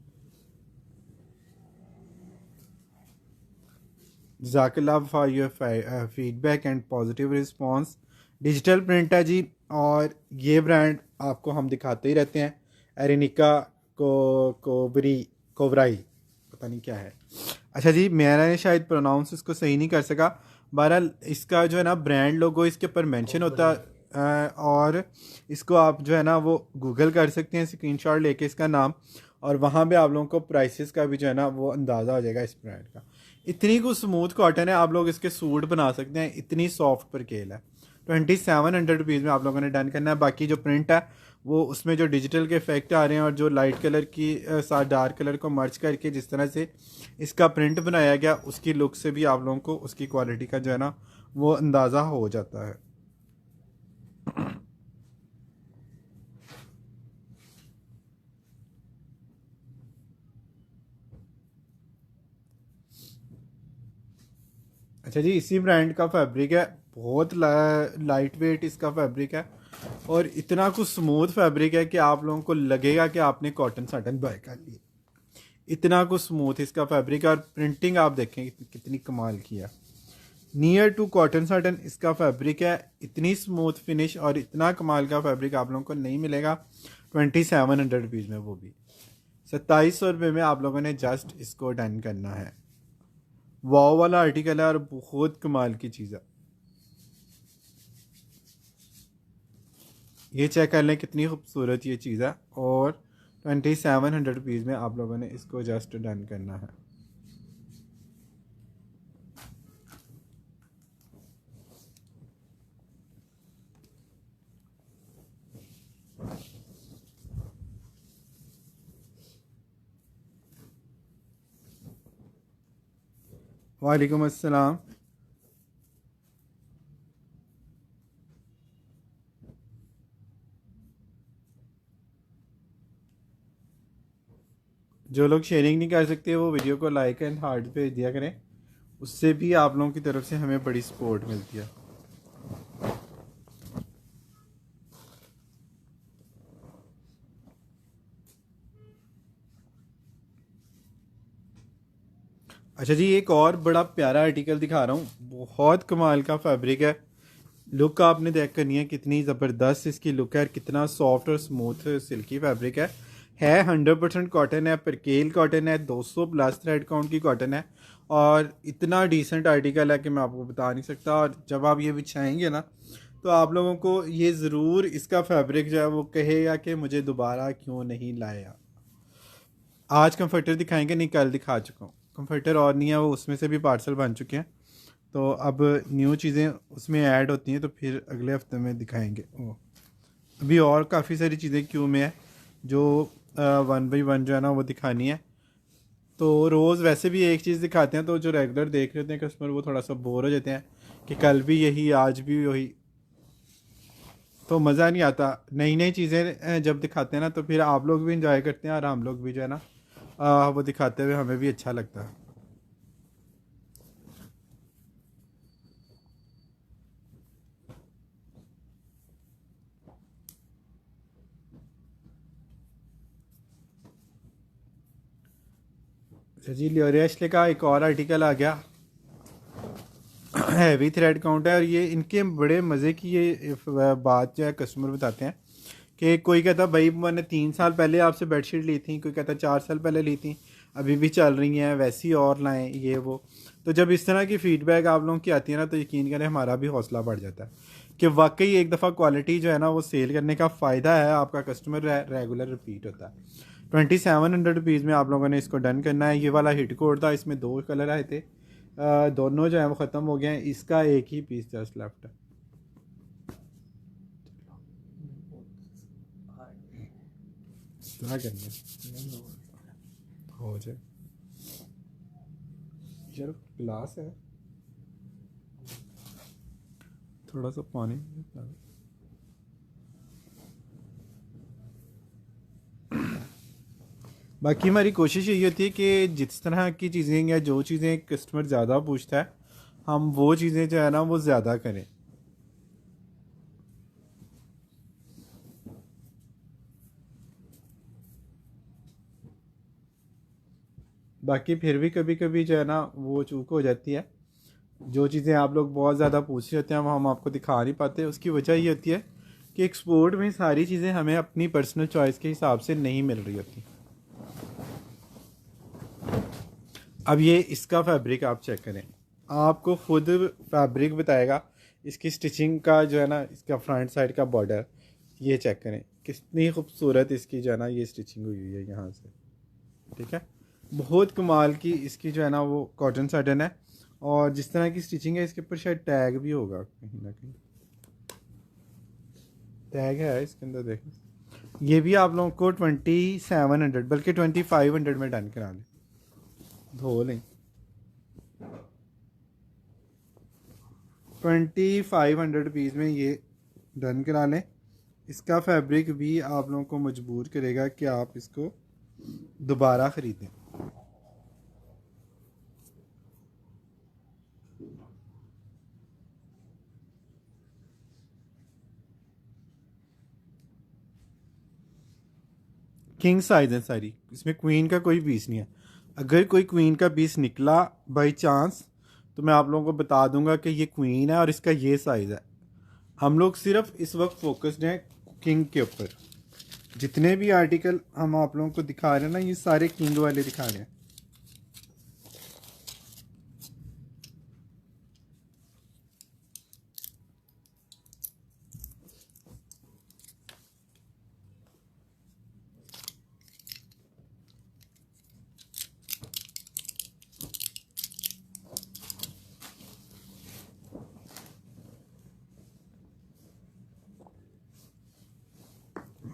जज़ाकल्लाह for your feedback and positive response. Digital print है जी, और ये ब्रांड आपको हम दिखाते ही रहते हैं। एरिनिका कोवराई, पता नहीं क्या है। अच्छा जी, मैंने शायद प्रोनाउंस इसको सही नहीं कर सका। बहरहाल इसका जो है ना ब्रांड लोगो इसके ऊपर मेंशन होता है, और इसको आप जो है ना वो गूगल कर सकते हैं स्क्रीनशॉट लेके इसका नाम, और वहाँ पे आप लोगों को प्राइसेस का भी जो है ना वो अंदाज़ा हो जाएगा इस ब्रांड का। इतनी कुछ स्मूथ कॉटन है, आप लोग इसके सूट बना सकते हैं, इतनी सॉफ्ट परकेल है। 2700 में आप लोगों ने डन करना है। बाकी जो प्रिंट है वो उसमें जो डिजिटल के इफेक्ट आ रहे हैं और जो लाइट कलर की साथ डार्क कलर को मर्ज करके जिस तरह से इसका प्रिंट बनाया गया, उसकी लुक से भी आप लोगों को उसकी क्वालिटी का जो है ना वो अंदाज़ा हो जाता है। अच्छा जी, इसी ब्रांड का फैब्रिक है, बहुत लाइट वेट इसका फैब्रिक है, और इतना कुछ स्मूथ फैब्रिक है कि आप लोगों को लगेगा कि आपने कॉटन साटन बाय कर ली। इतना कुछ स्मूथ इसका फैब्रिक है, और प्रिंटिंग आप देखें कितनी कमाल की है। नियर टू कॉटन साटन इसका फैब्रिक है, इतनी स्मूथ फिनिश और इतना कमाल का फैब्रिक आप लोगों को नहीं मिलेगा 2700 में, वो भी 2700 में आप लोगों ने जस्ट इसको डन करना है। वाव वाला आर्टिकल है और बहुत कमाल की चीज़ है। ये चेक कर लें कितनी खूबसूरत ये चीज़ है, और 2700 में आप लोगों ने इसको जस्ट डन करना है। वालेकुम अस्सलाम। जो लोग शेयरिंग नहीं कर सकते वो वीडियो को लाइक एंड हार्ट पे दिया करें, उससे भी आप लोगों की तरफ से हमें बड़ी सपोर्ट मिलती है। अच्छा जी, एक और बड़ा प्यारा आर्टिकल दिखा रहा हूँ, बहुत कमाल का फैब्रिक है। लुक आपने देख करनी है, कितनी ज़बरदस्त इसकी लुक है और कितना सॉफ्ट और स्मूथ सिल्की फैब्रिक है 100% कॉटन है, परकेल कॉटन है, 200 प्लस थ्रेड काउंट की कॉटन है और इतना डिसेंट आर्टिकल है कि मैं आपको बता नहीं सकता। और जब आप ये बिछाएंगे ना तो आप लोगों को ये ज़रूर इसका फैब्रिक जो है वो कहेगा कि मुझे दोबारा क्यों नहीं लाया। आज कंफर्टर दिखाएंगे, नहीं कल दिखा चुका हूँ। कंफर्टर और नहीं है, वो उसमें से भी पार्सल बन चुके हैं, तो अब न्यू चीज़ें उसमें ऐड होती हैं तो फिर अगले हफ्ते में दिखाएंगे। ओ, अभी और काफ़ी सारी चीज़ें क्यों में है जो 1 बाई 1 जो है ना वो दिखानी है। तो रोज़ वैसे भी एक चीज़ दिखाते हैं तो जो रेगुलर देख रहे होते हैं कस्टमर वो थोड़ा सा बोर हो जाते हैं कि कल भी यही आज भी वही, तो मज़ा नहीं आता। नई नई चीज़ें जब दिखाते हैं ना तो फिर आप लोग भी इंजॉय करते हैं और हम लोग भी जो है ना वो दिखाते हुए हमें भी अच्छा लगता है। अच्छा जी, लियोरेस्ले का एक और आर्टिकल आ गया, हैवी थ्रेड काउंट है। और ये इनके बड़े मज़े की ये बात जो है कस्टमर बताते हैं कि कोई कहता भाई मैंने 3 साल पहले आपसे बेडशीट ली थी, कोई कहता 4 साल पहले ली थी, अभी भी चल रही हैं, वैसी और लाएं ये वो। तो जब इस तरह की फ़ीडबैक आप लोगों की आती है ना तो यकीन करें हमारा भी हौसला बढ़ जाता है कि वाकई एक दफ़ा क्वालिटी जो है ना वो सेल करने का फ़ायदा है, आपका कस्टमर रेगुलर रिपीट होता है। 2700 रुपीज़ में आप लोगों ने इसको डन करना है। ये वाला हिट कोड था, इसमें 2 कलर आए थे, दोनों जो है वो ख़त्म हो गए हैं, इसका एक ही पीस जस्ट लेफ्ट है। क्या करना है? हो जाए यार, ग्लास है, थोड़ा सा पानी। बाकी हमारी कोशिश यही होती है कि जिस तरह की चीज़ें या जो चीज़ें कस्टमर ज़्यादा पूछता है हम वो चीज़ें जो है ना वो ज़्यादा करें। बाकी फिर भी कभी कभी जो है ना वो चूक हो जाती है। जो चीज़ें आप लोग बहुत ज़्यादा पूछ रहे होते हैं वो हम आपको दिखा नहीं पाते, उसकी वजह ये होती है कि एक्सपोर्ट में सारी चीज़ें हमें अपनी पर्सनल चॉइस के हिसाब से नहीं मिल रही होती। अब ये इसका फैब्रिक आप चेक करें, आपको खुद फैब्रिक बताएगा। इसकी स्टिचिंग का जो है ना, इसका फ्रंट साइड का बॉर्डर ये चेक करें, कितनी खूबसूरत इसकी जो है ना ये स्टिचिंग हुई हुई है यहाँ से। ठीक है, बहुत कमाल की इसकी जो है ना वो कॉटन साटन है। और जिस तरह की स्टिचिंग है इसके ऊपर शायद टैग भी होगा, कहीं ना कहीं टैग है इसके अंदर, देखें। ये भी आप लोगों को 2700 बल्कि 2500 में डन करा लें, धो लें। 2500 रुपीज़ में ये डन करा लें। इसका फैब्रिक भी आप लोगों को मजबूर करेगा कि आप इसको दोबारा ख़रीदें। किंग साइज़ है सारी, इसमें क्वीन का कोई पीस नहीं है। अगर कोई क्वीन का पीस निकला बाई चांस तो मैं आप लोगों को बता दूंगा कि ये क्वीन है और इसका ये साइज़ है। हम लोग सिर्फ इस वक्त फोकस्ड हैं किंग के ऊपर। जितने भी आर्टिकल हम आप लोगों को दिखा रहे हैं ना ये सारे किंग वाले दिखा रहे हैं।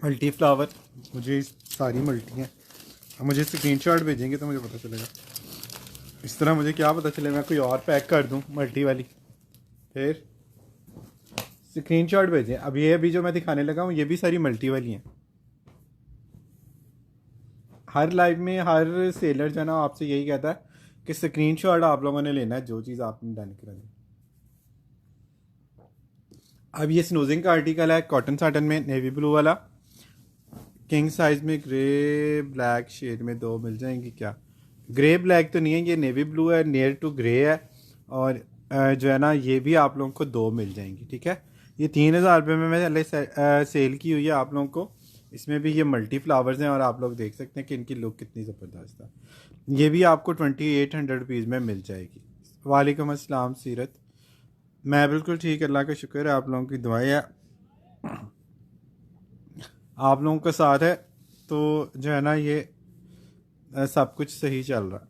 मल्टी फ्लावर, मुझे सारी मल्टी हैं। अब मुझे स्क्रीनशॉट भेजेंगे तो मुझे पता चलेगा। इस तरह मुझे क्या पता चले, मैं कोई और पैक कर दूं मल्टी वाली। फिर स्क्रीनशॉट भेजें। अब ये अभी जो मैं दिखाने लगा हूँ ये भी सारी मल्टी वाली हैं। हर लाइव में हर सेलर जो है ना आपसे यही कहता है कि स्क्रीनशॉट आप लोगों ने लेना है जो चीज़ आपने डन करा दी। अब ये स्नूजिंग का आर्टिकल है कॉटन साटन में, नेवी ब्लू वाला, किंग साइज में, ग्रे ब्लैक शेड में 2 मिल जाएंगी क्या? ग्रे ब्लैक तो नहीं है, ये नेवी ब्लू है, नियर टू ग्रे है। और जो है ना ये भी आप लोगों को दो मिल जाएंगी, ठीक है। ये 3,000 रुपये में मैंने सेल की हुई है आप लोगों को। इसमें भी ये मल्टी फ्लावर्स हैं और आप लोग देख सकते हैं कि इनकी लुक कितनी ज़बरदस्त है। ये भी आपको 2,800 रुपीज़ में मिल जाएगी। वालेकुम अस्सलाम सीरत। मैं बिल्कुल ठीक, अल्लाह का शुक्र है, आप लोगों की दुआएं है, आप लोगों का साथ है, तो जो है ना ये सब कुछ सही चल रहा है।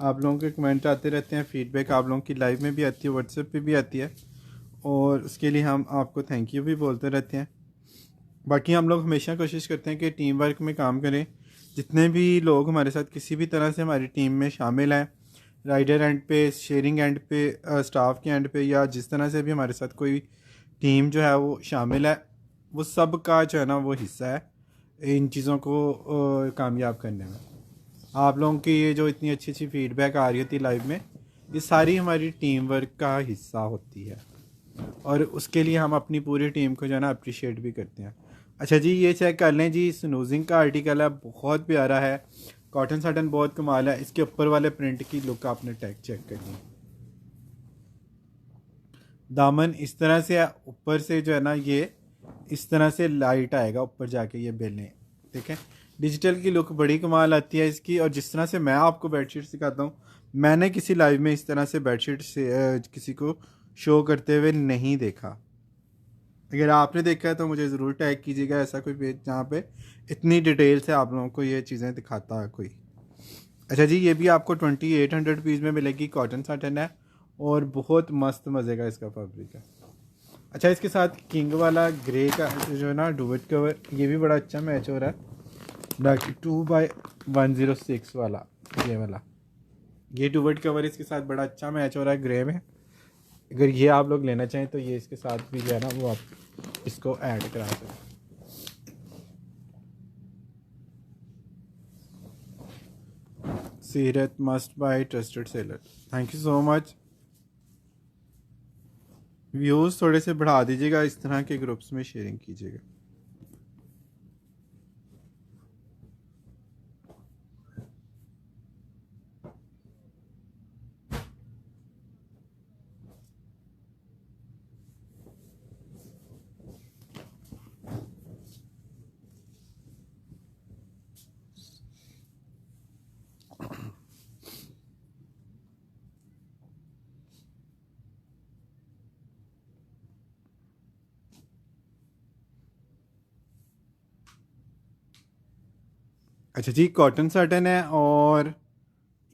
आप लोगों के कमेंट आते रहते हैं, फीडबैक आप लोगों की लाइव में भी आती है, व्हाट्सएप पे भी आती है, और उसके लिए हम आपको थैंक यू भी बोलते रहते हैं। बाकी हम लोग हमेशा कोशिश करते हैं कि टीम वर्क में काम करें। जितने भी लोग हमारे साथ किसी भी तरह से हमारी टीम में शामिल हैं, राइडर एंड पे, शेयरिंग एंड पे, स्टाफ के एंड पे, या जिस तरह से भी हमारे साथ कोई टीम जो है वो शामिल है, वो सब का जो है ना वो हिस्सा है इन चीज़ों को कामयाब करने में। आप लोगों की ये जो इतनी अच्छी अच्छी फीडबैक आ रही होती है लाइव में, ये सारी हमारी टीम वर्क का हिस्सा होती है, और उसके लिए हम अपनी पूरी टीम को जो है ना अप्रिशिएट भी करते हैं। अच्छा जी, ये चेक कर लें जी, स्नूजिंग का आर्टिकल है, बहुत प्यारा है, कॉटन साटन बहुत कमाल है। इसके ऊपर वाले प्रिंट की लुक आपने टैग चेक करनी। दामन इस तरह से है, ऊपर से जो है ना ये इस तरह से लाइट आएगा ऊपर जाके, ये बेलें देखें। डिजिटल की लुक बड़ी कमाल आती है इसकी। और जिस तरह से मैं आपको बेडशीट सिखाता हूँ, मैंने किसी लाइव में इस तरह से बेडशीट से किसी को शो करते हुए नहीं देखा। अगर आपने देखा है तो मुझे ज़रूर टैग कीजिएगा ऐसा कोई पेज जहाँ पे इतनी डिटेल से आप लोगों को ये चीज़ें दिखाता है कोई। अच्छा जी, ये भी आपको 2,800 रुपीज़ में मिलेगी, कॉटन साटन है और बहुत मस्त मज़े का इसका फैब्रिक है। अच्छा, इसके साथ किंग वाला ग्रे का जो है ना डुवेट कवर, ये भी बड़ा अच्छा मैच हो रहा है। बाकी 2x106 वाला, ये वाला, ये डुवेट कवर इसके साथ बड़ा अच्छा मैच हो रहा है ग्रे में। अगर ये आप लोग लेना चाहें तो ये इसके साथ भी जो है ना वो आप इसको ऐड करा सकते हैं। सीरत must buy trusted seller, thank you so much. Views थोड़े से बढ़ा दीजिएगा, इस तरह के ग्रुप्स में शेयरिंग कीजिएगा। अच्छा जी, कॉटन साटन है और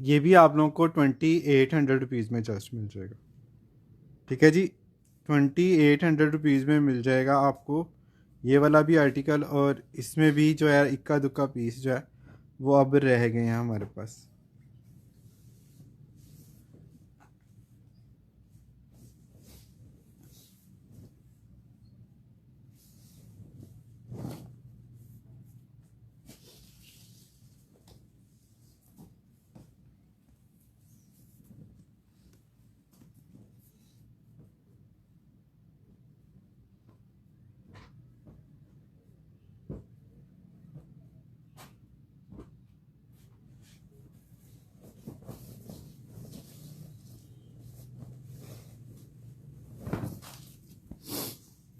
ये भी आप लोगों को 2,800 रुपीज़ में जस्ट मिल जाएगा, ठीक है जी। 2,800 रुपीज़ में मिल जाएगा आपको ये वाला भी आर्टिकल। और इसमें भी जो है इक्का दुक्का पीस जो है वो अब रह गए हैं हमारे पास।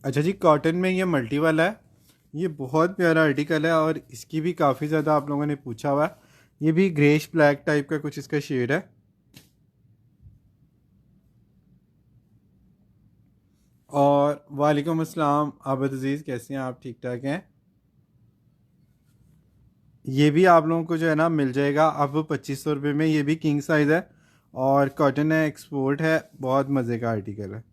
अच्छा जी, कॉटन में ये मल्टी वाला है, ये बहुत प्यारा आर्टिकल है और इसकी भी काफ़ी ज़्यादा आप लोगों ने पूछा हुआ है। ये भी ग्रेश ब्लैक टाइप का कुछ इसका शेड है। और वालेकुम अस्सलाम आबद अज़ीज़, कैसे हैं आप, ठीक ठाक हैं। ये भी आप लोगों को जो है ना मिल जाएगा अब 2,500 रुपये में। ये भी किंग साइज़ है और कॉटन है, एक्सपोर्ट है, बहुत मज़े का आर्टिकल है।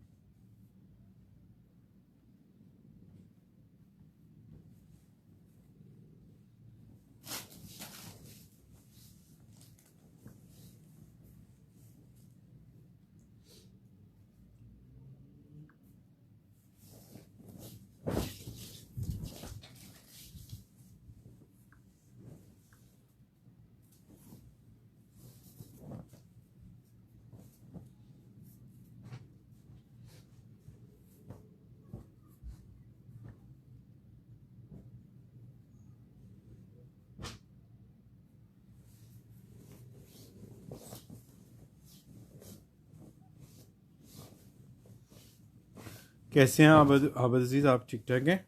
कैसे हैं आप अजीज़, आप ठीक ठाक हैं?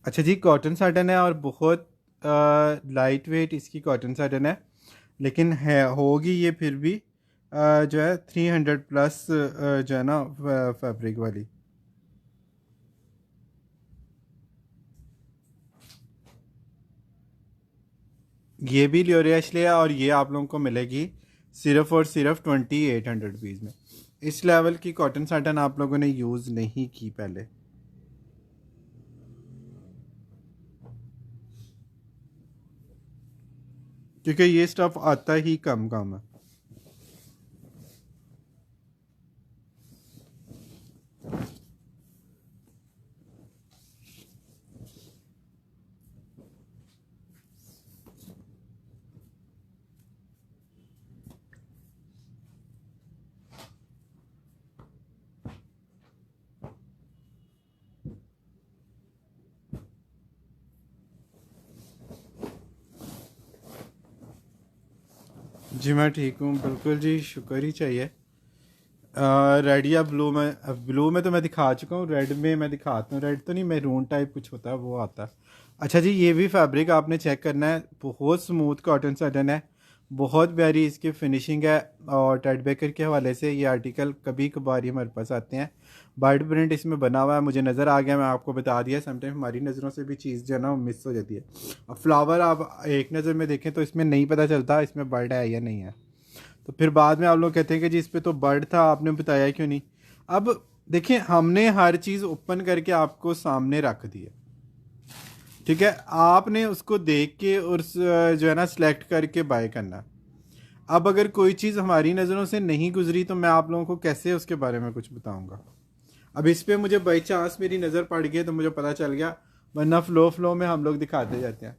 अच्छा जी, कॉटन साटन है और बहुत लाइट वेट इसकी कॉटन साटन है, लेकिन है होगी ये फिर भी जो है 300 प्लस जो है ना फैब्रिक वाली। ये भी लियोरिया एशले और ये आप लोगों को मिलेगी सिर्फ और सिर्फ 2800 रुपीज़ में। इस लेवल की कॉटन साटन आप लोगों ने यूज़ नहीं की पहले, क्योंकि ये स्टफ़ आता ही कम कम है। जी मैं ठीक हूँ, बिल्कुल जी, शुक्र ही चाहिए। रेड या ब्लू में, ब्लू में तो मैं दिखा चुका हूँ, रेड में मैं दिखाता हूँ। रेड तो नहीं, मैरून टाइप कुछ होता है वो आता है। अच्छा जी, ये भी फैब्रिक आपने चेक करना है, बहुत स्मूथ कॉटन साटन है, बहुत प्यारी इसकी फिनिशिंग है। और टेड बेकर के हवाले से ये आर्टिकल कभी कभार ही हमारे पास आते हैं। बर्ड प्रिंट इसमें बना हुआ है, मुझे नज़र आ गया, मैं आपको बता दिया। समटाइम हमारी नज़रों से भी चीज़ जो है ना वो मिस हो जाती है। अब फ्लावर आप एक नज़र में देखें तो इसमें नहीं पता चलता इसमें बर्ड है या नहीं है, तो फिर बाद में आप लोग कहते हैं कि जी इस पे तो बर्ड था, आपने बताया क्यों नहीं। अब देखिए, हमने हर चीज़ ओपन करके आपको सामने रख दी है, ठीक है, आपने उसको देख के और जो है ना सिलेक्ट करके बाय करना। अब अगर कोई चीज़ हमारी नज़रों से नहीं गुजरी तो मैं आप लोगों को कैसे उसके बारे में कुछ बताऊंगा। अब इस पे मुझे बाई चांस मेरी नज़र पड़ गई तो मुझे पता चल गया, वरना फ्लो फ्लो में हम लोग दिखाते जाते हैं।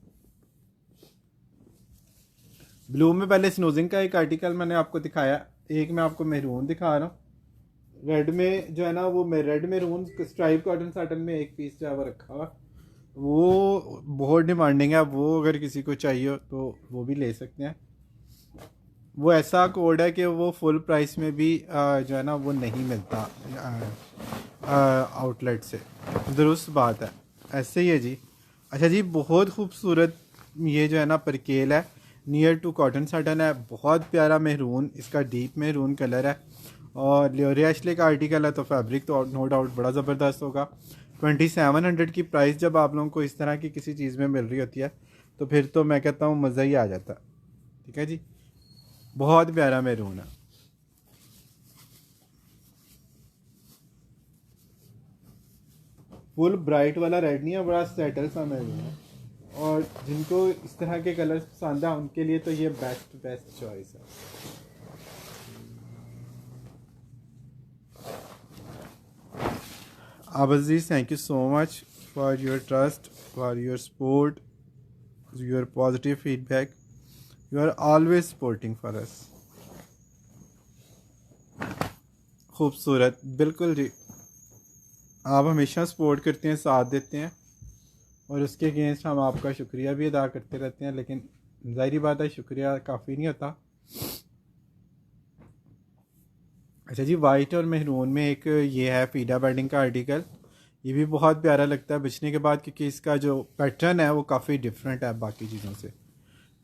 ब्लू में पहले स्नोजिंग का एक आर्टिकल मैंने आपको दिखाया, एक मैं आपको मेहरून दिखा रहा हूँ। रेड में जो है ना वो red maroon stripe cotton satin में एक पीस जो है वो रखा हुआ, वो बहुत डिमांडिंग है। वो अगर किसी को चाहिए हो तो वो भी ले सकते हैं। वो ऐसा कोड है कि वो फुल प्राइस में भी जो है ना वो नहीं मिलता आउटलेट से, दुरुस्त बात है, ऐसे ही है जी। अच्छा जी, बहुत खूबसूरत ये जो है ना परकेल है, नियर टू कॉटन साटन है, बहुत प्यारा मेहरून, इसका डीप मेहरून कलर है और लियोरिया एशले का आर्टिकल है, तो फैब्रिक तो नो डाउट बड़ा ज़बरदस्त होगा। 2700 की प्राइस जब आप लोगों को इस तरह की किसी चीज़ में मिल रही होती है तो फिर तो मैं कहता हूँ मज़ा ही आ जाता। ठीक है जी, बहुत प्यारा मेहरून है। फुल ब्राइट वाला रेड नहीं है, बड़ा सेटल सा मेहरून है, और जिनको इस तरह के कलर्स पसंद है उनके लिए तो ये बेस्ट बेस्ट चॉइस है। Abaziz, thank you so much for your trust, for your support, your positive feedback. You are always supporting for us. खूबसूरत, बिल्कुल जी, आप हमेशा सपोर्ट करते हैं, साथ देते हैं, और उसके अगेंस्ट हम आपका शुक्रिया भी अदा करते रहते हैं, लेकिन ज़ाहिर बात है शुक्रिया काफ़ी नहीं होता। अच्छा जी, वाइट और मेहरून में एक ये है फीडा बेडिंग का आर्टिकल, ये भी बहुत प्यारा लगता है बिछने के बाद, क्योंकि इसका जो पैटर्न है वो काफ़ी डिफरेंट है बाकी चीज़ों से।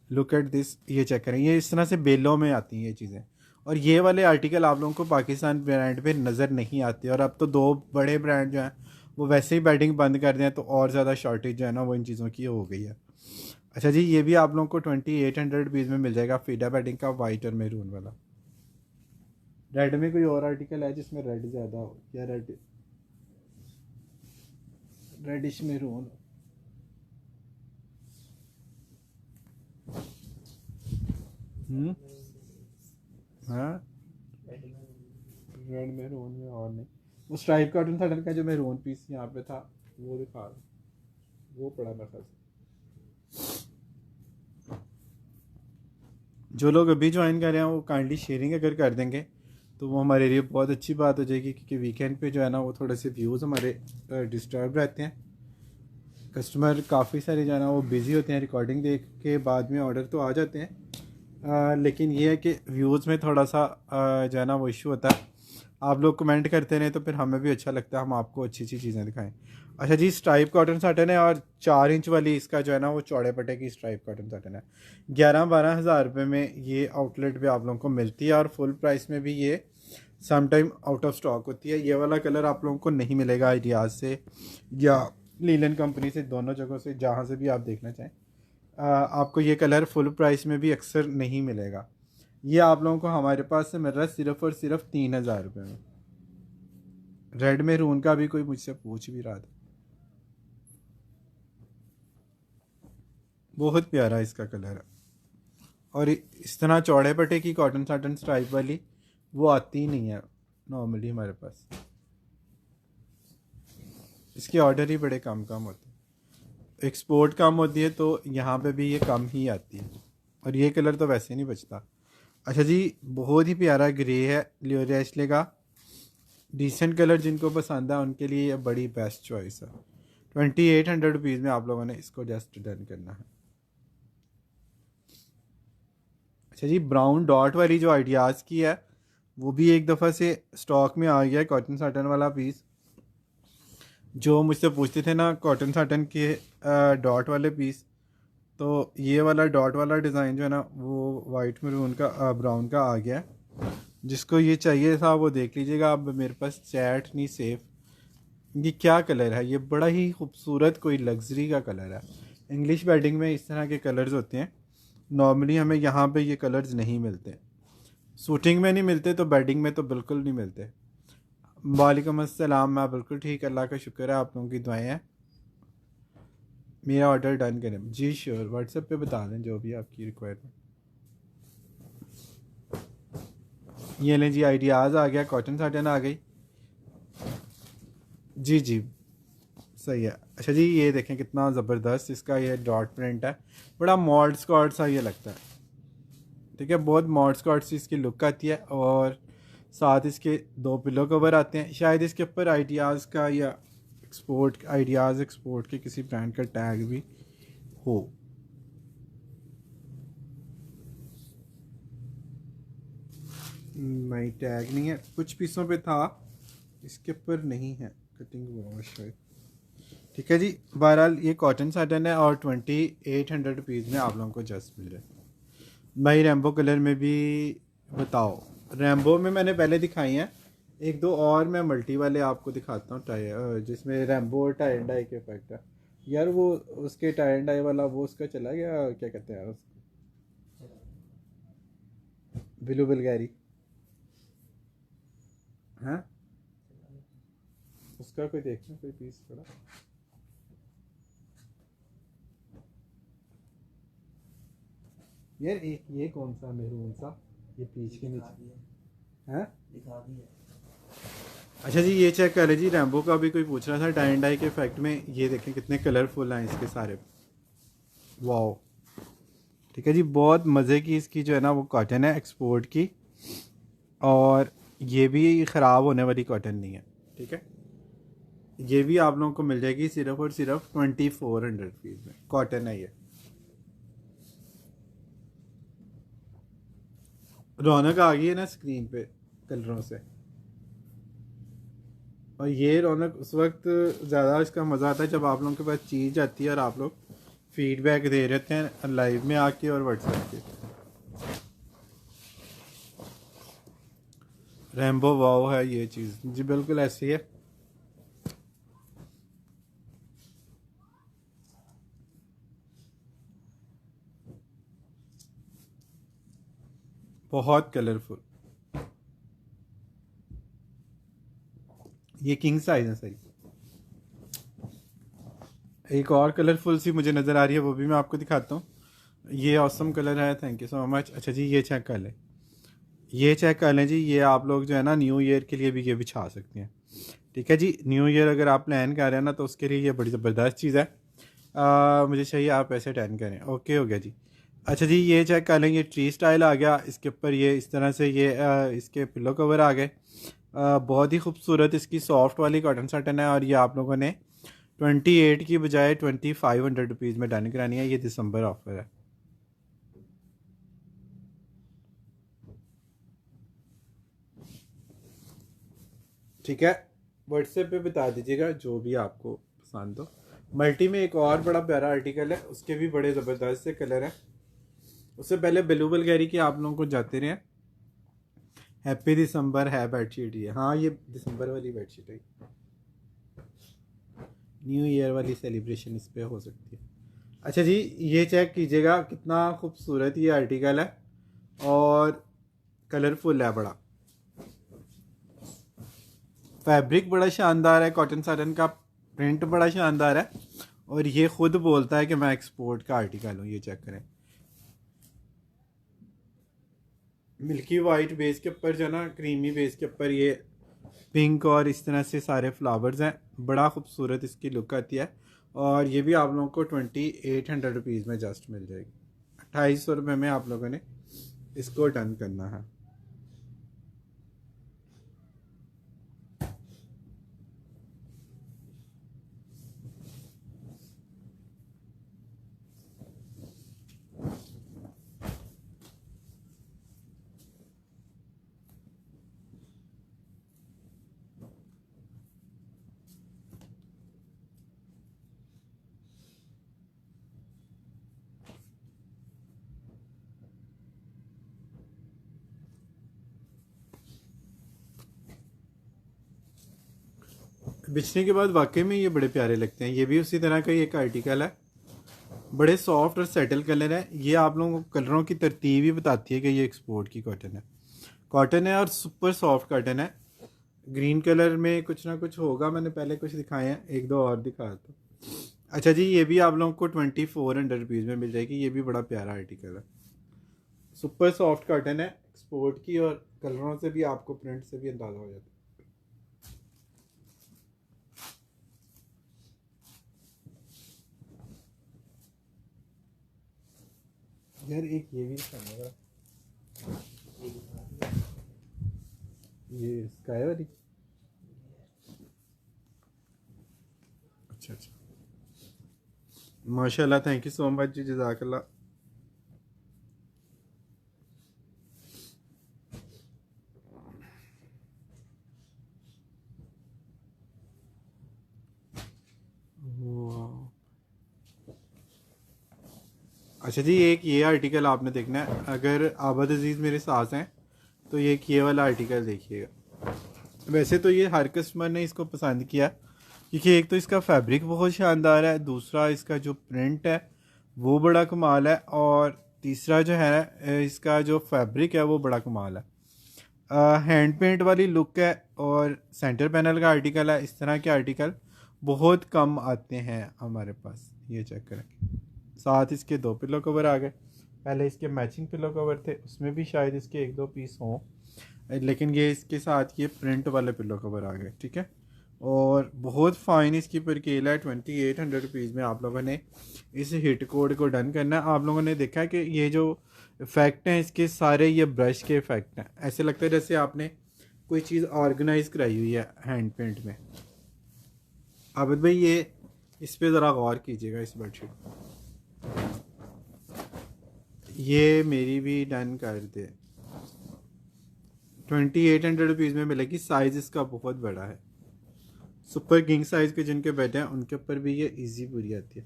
लुक एट दिस, ये चेक करें, ये इस तरह से बेलों में आती हैं ये चीज़ें, और ये वाले आर्टिकल आप लोगों को पाकिस्तान ब्रांड पे नज़र नहीं आते। और अब तो दो बड़े ब्रांड जो हैं वो वैसे ही बेडिंग बंद कर दें, तो और ज़्यादा शॉर्टेज जो है ना वो इन चीज़ों की हो गई है। अच्छा जी, ये भी आप लोगों को 2800 रुपीज़ में मिल जाएगा, फीडा बेडिंग का वाइट और मैरून वाला। रेड में कोई और आर्टिकल है जिसमें रेड ज़्यादा हो, या रेडिश मैरून? हाँ, रेड मैरून में और नहीं, वो स्ट्राइप कॉटन था का जो मैरून पीस यहाँ पे था वो दिखा रहा, वो पड़ा मेरे ख्याल से। जो लोग अभी ज्वाइन कर रहे हैं वो काइंडली शेयरिंग अगर कर देंगे तो वो हमारे लिए बहुत अच्छी बात हो जाएगी, क्योंकि वीकेंड पे जो है ना वो थोड़े से व्यूज़ हमारे डिस्टर्ब रहते हैं। कस्टमर काफ़ी सारे जो है ना वो बिज़ी होते हैं, रिकॉर्डिंग देख के बाद में ऑर्डर तो आ जाते हैं, लेकिन ये है कि व्यूज़ में थोड़ा सा जो है ना वो इशू होता है। आप लोग कमेंट करते रहे तो फिर हमें भी अच्छा लगता है, हम आपको अच्छी अच्छी चीज़ें दिखाएं। अच्छा जी, स्ट्राइप कॉटन साटन है और 4 इंच वाली इसका जो है ना वो चौड़े पट्टे की स्ट्राइप कॉटन साटन है। 11-12 हज़ार रुपये में ये आउटलेट पे आप लोगों को मिलती है और फुल प्राइस में भी ये some time out of stock होती है। ये वाला कलर आप लोगों को नहीं मिलेगा आइडियाज़ से या लीलन कंपनी से, दोनों जगहों से जहाँ से भी आप देखना चाहें। आपको ये कलर फुल प्राइस में भी अक्सर नहीं मिलेगा। ये आप लोगों को हमारे पास से मिल रहा है सिर्फ और सिर्फ 3,000 रुपये में। रेड मैरून का भी कोई मुझसे पूछ भी रहा था, बहुत प्यारा इसका कलर है। और इस तरह चौड़े पट्टे की कॉटन साटन स्ट्राइप वाली वो आती ही नहीं है नॉर्मली हमारे पास, इसके ऑर्डर ही बड़े कम कम होते हैं। एक्सपोर्ट कम होती है तो यहाँ पे भी ये कम ही आती है, और ये कलर तो वैसे नहीं बचता। अच्छा जी, बहुत ही प्यारा ग्रे है लियोरिया एशले का। डिसेंट कलर जिनको पसंद है उनके लिए ये बड़ी बेस्ट चॉइस है। 2,800 रुपीज़ में आप लोगों ने इसको जस्ट डन करना है। अच्छा जी, ब्राउन डॉट वाली जो आइडियाज़ की है वो भी एक दफ़ा से स्टॉक में आ गया है, कॉटन साटन वाला पीस। जो मुझसे पूछते थे ना कॉटन साटन के डॉट वाले पीस, तो ये वाला डॉट वाला डिज़ाइन जो है ना वो वाइट मरून का ब्राउन का आ गया है। जिसको ये चाहिए था वो देख लीजिएगा। अब मेरे पास चैट नहीं सेफ। ये क्या कलर है, ये बड़ा ही खूबसूरत कोई लग्जरी का कलर है। इंग्लिश वेडिंग में इस तरह के कलर्स होते हैं, नॉर्मली हमें यहाँ पे ये कलर्स नहीं मिलते। शूटिंग में नहीं मिलते तो बेडिंग में तो बिल्कुल नहीं मिलते। वालेकुम अस्सलाम, मैं बिल्कुल ठीक, अल्लाह का शुक्र है, आप लोगों की दुआएं हैं। मेरा ऑर्डर डन करें जी, श्योर, व्हाट्सएप पे बता दें जो भी आपकी रिक्वायरमेंट। ये लें जी, आइडियाज़ आ गया, कॉटन साटन आ गई जी जी, सही है। अच्छा जी, ये देखें कितना ज़बरदस्त इसका ये डॉट प्रिंट है, बड़ा मॉड स्कॉट सा ये लगता है। ठीक है, बहुत मॉड स्कॉट सी इसकी लुक आती है। और साथ इसके 2 पिलो कवर आते हैं। शायद इसके ऊपर आइडियाज़ का या एक्सपोर्ट, आइडियाज़ एक्सपोर्ट के किसी ब्रांड का टैग भी हो। नहीं, टैग नहीं है, कुछ पीसों पे था, इसके ऊपर नहीं है, कटिंग हुआ हुआ शायद। ठीक है जी, बहरहाल ये कॉटन साटन है और 2,800 रुपीज़ में आप लोगों को जस्ट मिल रहा है। भाई रैम्बो कलर में भी बताओ। रैम्बो में मैंने पहले दिखाई हैं, एक दो और मैं मल्टी वाले आपको दिखाता हूँ टाई, जिसमें रैम्बो और टाई एंड डाई के इफेक्ट है। यार वो उसके टाई एंड डाई वाला वो उसका चला गया, क्या कहते हैं यार उसको, ब्लू बलगैरी, हाँ उसका कोई देखना कोई पीस थोड़ा। यार एक ये कौन सा मेरून सा, ये पीच के नीचे है। अच्छा जी, ये चेक करें जी, रैम्बो का भी कोई पूछ रहा था टाई एंड डाई के इफेक्ट में। ये देखें कितने कलरफुल हैं इसके सारे, वाओ। ठीक है जी, बहुत मज़े की इसकी जो है ना वो कॉटन है एक्सपोर्ट की, और ये भी ख़राब होने वाली कॉटन नहीं है। ठीक है, ये भी आप लोगों को मिल जाएगी सिर्फ और सिर्फ 2,400 रुपीज़ में, कॉटन है ये। रौनक आ गई है ना स्क्रीन पे कलरों से, और ये रौनक उस वक्त ज़्यादा इसका मज़ा आता है जब आप लोगों के पास चीज़ आती है और आप लोग फीडबैक दे रहे हैं लाइव में आके और व्हाट्सएप पे। रैम्बो वाओ है ये चीज़ जी, बिल्कुल ऐसी है। बहुत कलरफुल, ये किंग साइज है सही। एक और कलरफुल सी मुझे नज़र आ रही है, वो भी मैं आपको दिखाता हूँ। ये ऑसम कलर है, थैंक यू सो मच। अच्छा जी, ये चेक कर लें, ये चेक कर लें जी, ये आप लोग जो है ना न्यू ईयर के लिए भी ये बिछा सकते हैं। ठीक है जी, न्यू ईयर अगर आप प्लान कर रहे हैं ना तो उसके लिए ये बड़ी ज़बरदस्त चीज़ है। मुझे चाहिए आप ऐसे 10 करें, ओके हो गया जी। अच्छा जी, ये चेक कर लें, ये ट्री स्टाइल आ गया, इसके ऊपर ये इस तरह से ये इसके पिलो कवर आ गए। बहुत ही खूबसूरत इसकी सॉफ्ट वाली कॉटन साटन है, और ये आप लोगों ने 28 की बजाय 2,500 रुपीज़ में डन करानी है। ये दिसंबर ऑफर है। ठीक है, व्हाट्सएप पे बता दीजिएगा जो भी आपको पसंद हो। मल्टी में एक और बड़ा प्यारा आर्टिकल है, उसके भी बड़े ज़बरदस्त से कलर हैं। उससे पहले ब्लू बल्गेरी की आप लोगों को जाते रहे। हैप्पी दिसंबर है बेडशीट ये, हाँ ये दिसंबर वाली बेडशीट है, न्यू ईयर वाली सेलिब्रेशन इस पे हो सकती है। अच्छा जी, ये चेक कीजिएगा कितना खूबसूरत ये आर्टिकल है और कलरफुल है बड़ा। फैब्रिक बड़ा शानदार है, कॉटन साटन का प्रिंट बड़ा शानदार है और ये खुद बोलता है कि मैं एक्सपोर्ट का आर्टिकल हूँ। ये चेक करें, मिल्की वाइट बेस के ऊपर जो ना क्रीमी बेस के ऊपर ये पिंक और इस तरह से सारे फ्लावर्स हैं। बड़ा खूबसूरत इसकी लुक आती है और ये भी आप लोगों को 2800 रुपीज़ में जस्ट मिल जाएगी। 2800 रुपये में आप लोगों ने इसको डन करना है। बिछने के बाद वाकई में ये बड़े प्यारे लगते हैं। ये भी उसी तरह का ही एक आर्टिकल है, बड़े सॉफ्ट और सेटल कलर है। ये आप लोगों को कलरों की तरतीब ही बताती है कि ये एक्सपोर्ट की कॉटन है और सुपर सॉफ्ट कॉटन है। ग्रीन कलर में कुछ ना कुछ होगा, मैंने पहले कुछ दिखाए हैं, एक दो और दिखा दो। अच्छा जी, ये भी आप लोगों को 2400 रुपीज़ में मिल जाएगी। ये भी बड़ा प्यारा आर्टिकल है, सुपर सॉफ्ट कॉटन है एक्सपोर्ट की और कलरों से भी आपको प्रिंट से भी अंदाज़ा हो जाता है। यार एक ये भी दिखाना, ये स्काई वाली। अच्छा अच्छा, माशाल्लाह, थैंक यू सो मच जी, जज़ाकल्लाह। अच्छा जी, एक ये आर्टिकल आपने देखना है। अगर आबद अजीज़ मेरे साथ हैं तो ये वाला आर्टिकल देखिएगा। वैसे तो ये हर कस्टमर ने इसको पसंद किया क्योंकि एक तो इसका फैब्रिक बहुत शानदार है, दूसरा इसका जो प्रिंट है वो बड़ा कमाल है और तीसरा जो है इसका जो फैब्रिक है वो बड़ा कमाल है। हैंड पेंट वाली लुक है और सेंटर पैनल का आर्टिकल है। इस तरह के आर्टिकल बहुत कम आते हैं हमारे पास। ये चेक करें, साथ इसके दो पिलो कवर आ गए। पहले इसके मैचिंग पिलो कवर थे, उसमें भी शायद इसके एक दो पीस हों, लेकिन ये इसके साथ ये प्रिंट वाले पिलो कवर आ गए। ठीक है, और बहुत फ़ाइन इसकी परकेल है। 2800 रुपीज़ में आप लोगों ने इस हिट कोड को डन करना है। आप लोगों ने देखा है कि ये जो इफ़ेक्ट हैं इसके सारे ये ब्रश के इफ़ेक्ट हैं। ऐसे लगता है जैसे आपने कोई चीज़ ऑर्गेनाइज कराई हुई है हैंड पेंट में। आबिद भाई ये इस पर ज़रा गौर कीजिएगा, इस बेडशीट ये मेरी भी डन कर दे। 2800 रुपीज़ में मिलेगी। साइज़ इसका बहुत बड़ा है, सुपर किंग साइज़ के जिनके बेड हैं उनके ऊपर भी ये इजी पूरी आती है।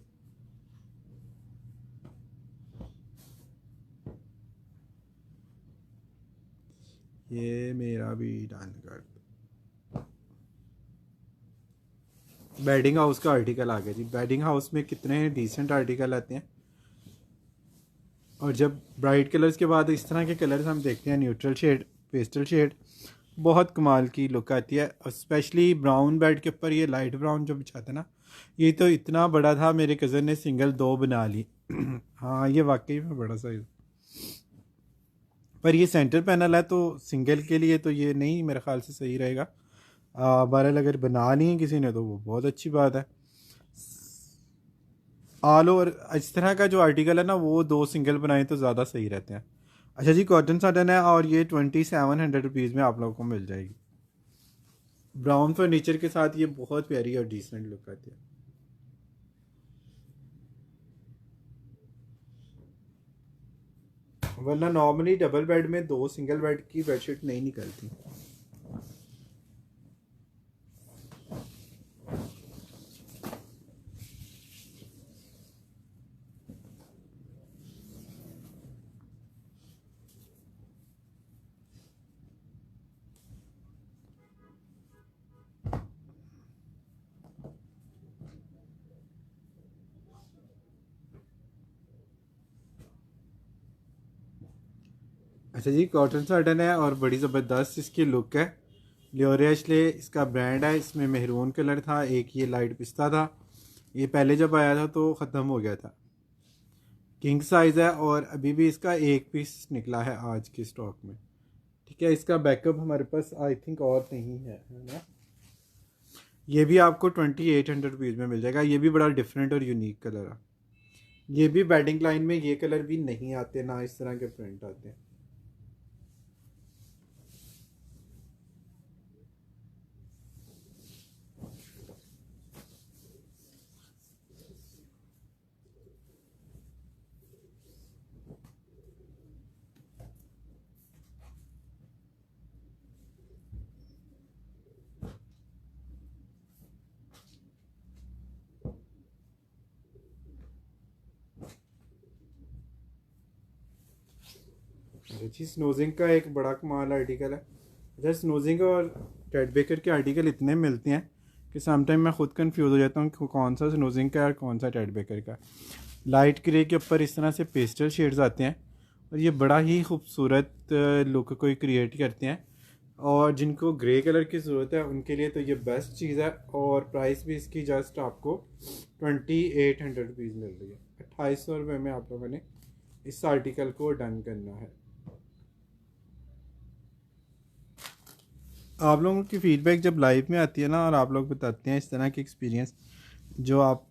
ये मेरा भी डन कर दो। बेडिंग हाउस का आर्टिकल आ गया जी। बेडिंग हाउस में कितने डिसेंट आर्टिकल आते हैं और जब ब्राइट कलर्स के बाद इस तरह के कलर्स हम देखते हैं, न्यूट्रल शेड, पेस्टल शेड, बहुत कमाल की लुक आती है। और स्पेशली ब्राउन बेड के ऊपर ये लाइट ब्राउन जो बिछाता है ना, ये तो इतना बड़ा था, मेरे कज़न ने सिंगल दो बना ली। हाँ ये वाकई में बड़ा साइज, पर ये सेंटर पैनल है तो सिंगल के लिए तो ये नहीं मेरे ख्याल से सही रहेगा। बहरहाल अगर बना ली है किसी ने तो वो बहुत अच्छी बात है। ऑल ओवर इस तरह का जो आर्टिकल है ना वो दो सिंगल बनाए तो ज़्यादा सही रहते हैं। अच्छा जी, कॉटन साटन है और ये 2700 रुपीज़ में आप लोगों को मिल जाएगी। ब्राउन फर्नीचर के साथ ये बहुत प्यारी और डिसेंट लुक आती है। वरना नॉर्मली डबल बेड में दो सिंगल बेड की बेडशीट नहीं निकलती। अच्छा जी, कॉटन साटन है और बड़ी ज़बरदस्त इसकी लुक है। लियोरेशले इसका ब्रांड है। इसमें मेहरून कलर था, एक ये लाइट पिस्ता था। ये पहले जब आया था तो ख़त्म हो गया था। किंग साइज़ है और अभी भी इसका एक पीस निकला है आज के स्टॉक में। ठीक है, इसका बैकअप हमारे पास आई थिंक और नहीं है ना। ये भी आपको 2800 रुपीज़ में मिल जाएगा। ये भी बड़ा डिफरेंट और यूनिक कलर है। ये भी बेडिंग लाइन में ये कलर भी नहीं आते, ना इस तरह के प्रिंट आते हैं। अच्छा जी, स्नोजिंग का एक बड़ा कमाल आर्टिकल है। अच्छा, स्नोजिंग और टेड बेकर के आर्टिकल इतने मिलते हैं कि समटाइम मैं खुद कंफ्यूज हो जाता हूँ कि कौन सा स्नोजिंग का है और कौन सा टेड बेकर का। लाइट ग्रे के ऊपर इस तरह से पेस्टल शेड्स आते हैं और ये बड़ा ही खूबसूरत लुक को क्रिएट करते हैं। और जिनको ग्रे कलर की ज़रूरत है उनके लिए तो ये बेस्ट चीज़ है। और प्राइस भी इसकी जस्ट आपको 2800 रुपीज़ मिल रही है। 2800 रुपये में आप लोगों ने इस आर्टिकल को डन करना है। आप लोगों की फ़ीडबैक जब लाइव में आती है ना और आप लोग बताते हैं इस तरह के एक्सपीरियंस, जो आप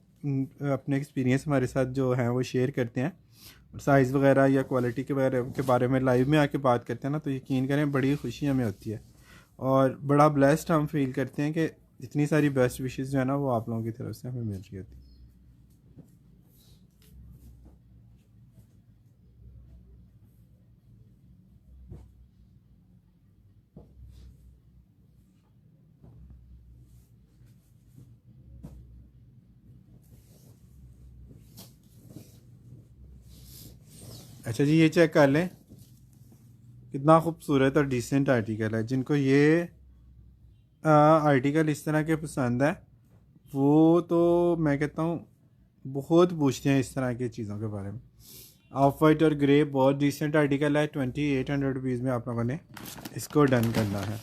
अपने एक्सपीरियंस हमारे साथ जो हैं वो शेयर करते हैं, साइज़ वगैरह या क्वालिटी के बारे में लाइव में आके बात करते हैं ना, तो यकीन करें बड़ी खुशी हमें होती है और बड़ा ब्लेस्ड हम फील करते हैं कि इतनी सारी बेस्ट विशेज़ जो है ना वो आप लोगों की तरफ से हमें मिल रही होती है। अच्छा जी, ये चेक कर लें, कितना खूबसूरत और डिसेंट आर्टिकल है। जिनको ये आर्टिकल इस तरह के पसंद है वो तो मैं कहता हूँ बहुत पूछते हैं इस तरह की चीज़ों के बारे में। ऑफ वाइट और ग्रे बहुत डिसेंट आर्टिकल है। 2800 रुपीज़ में आप लोगों ने इसको डन करना है।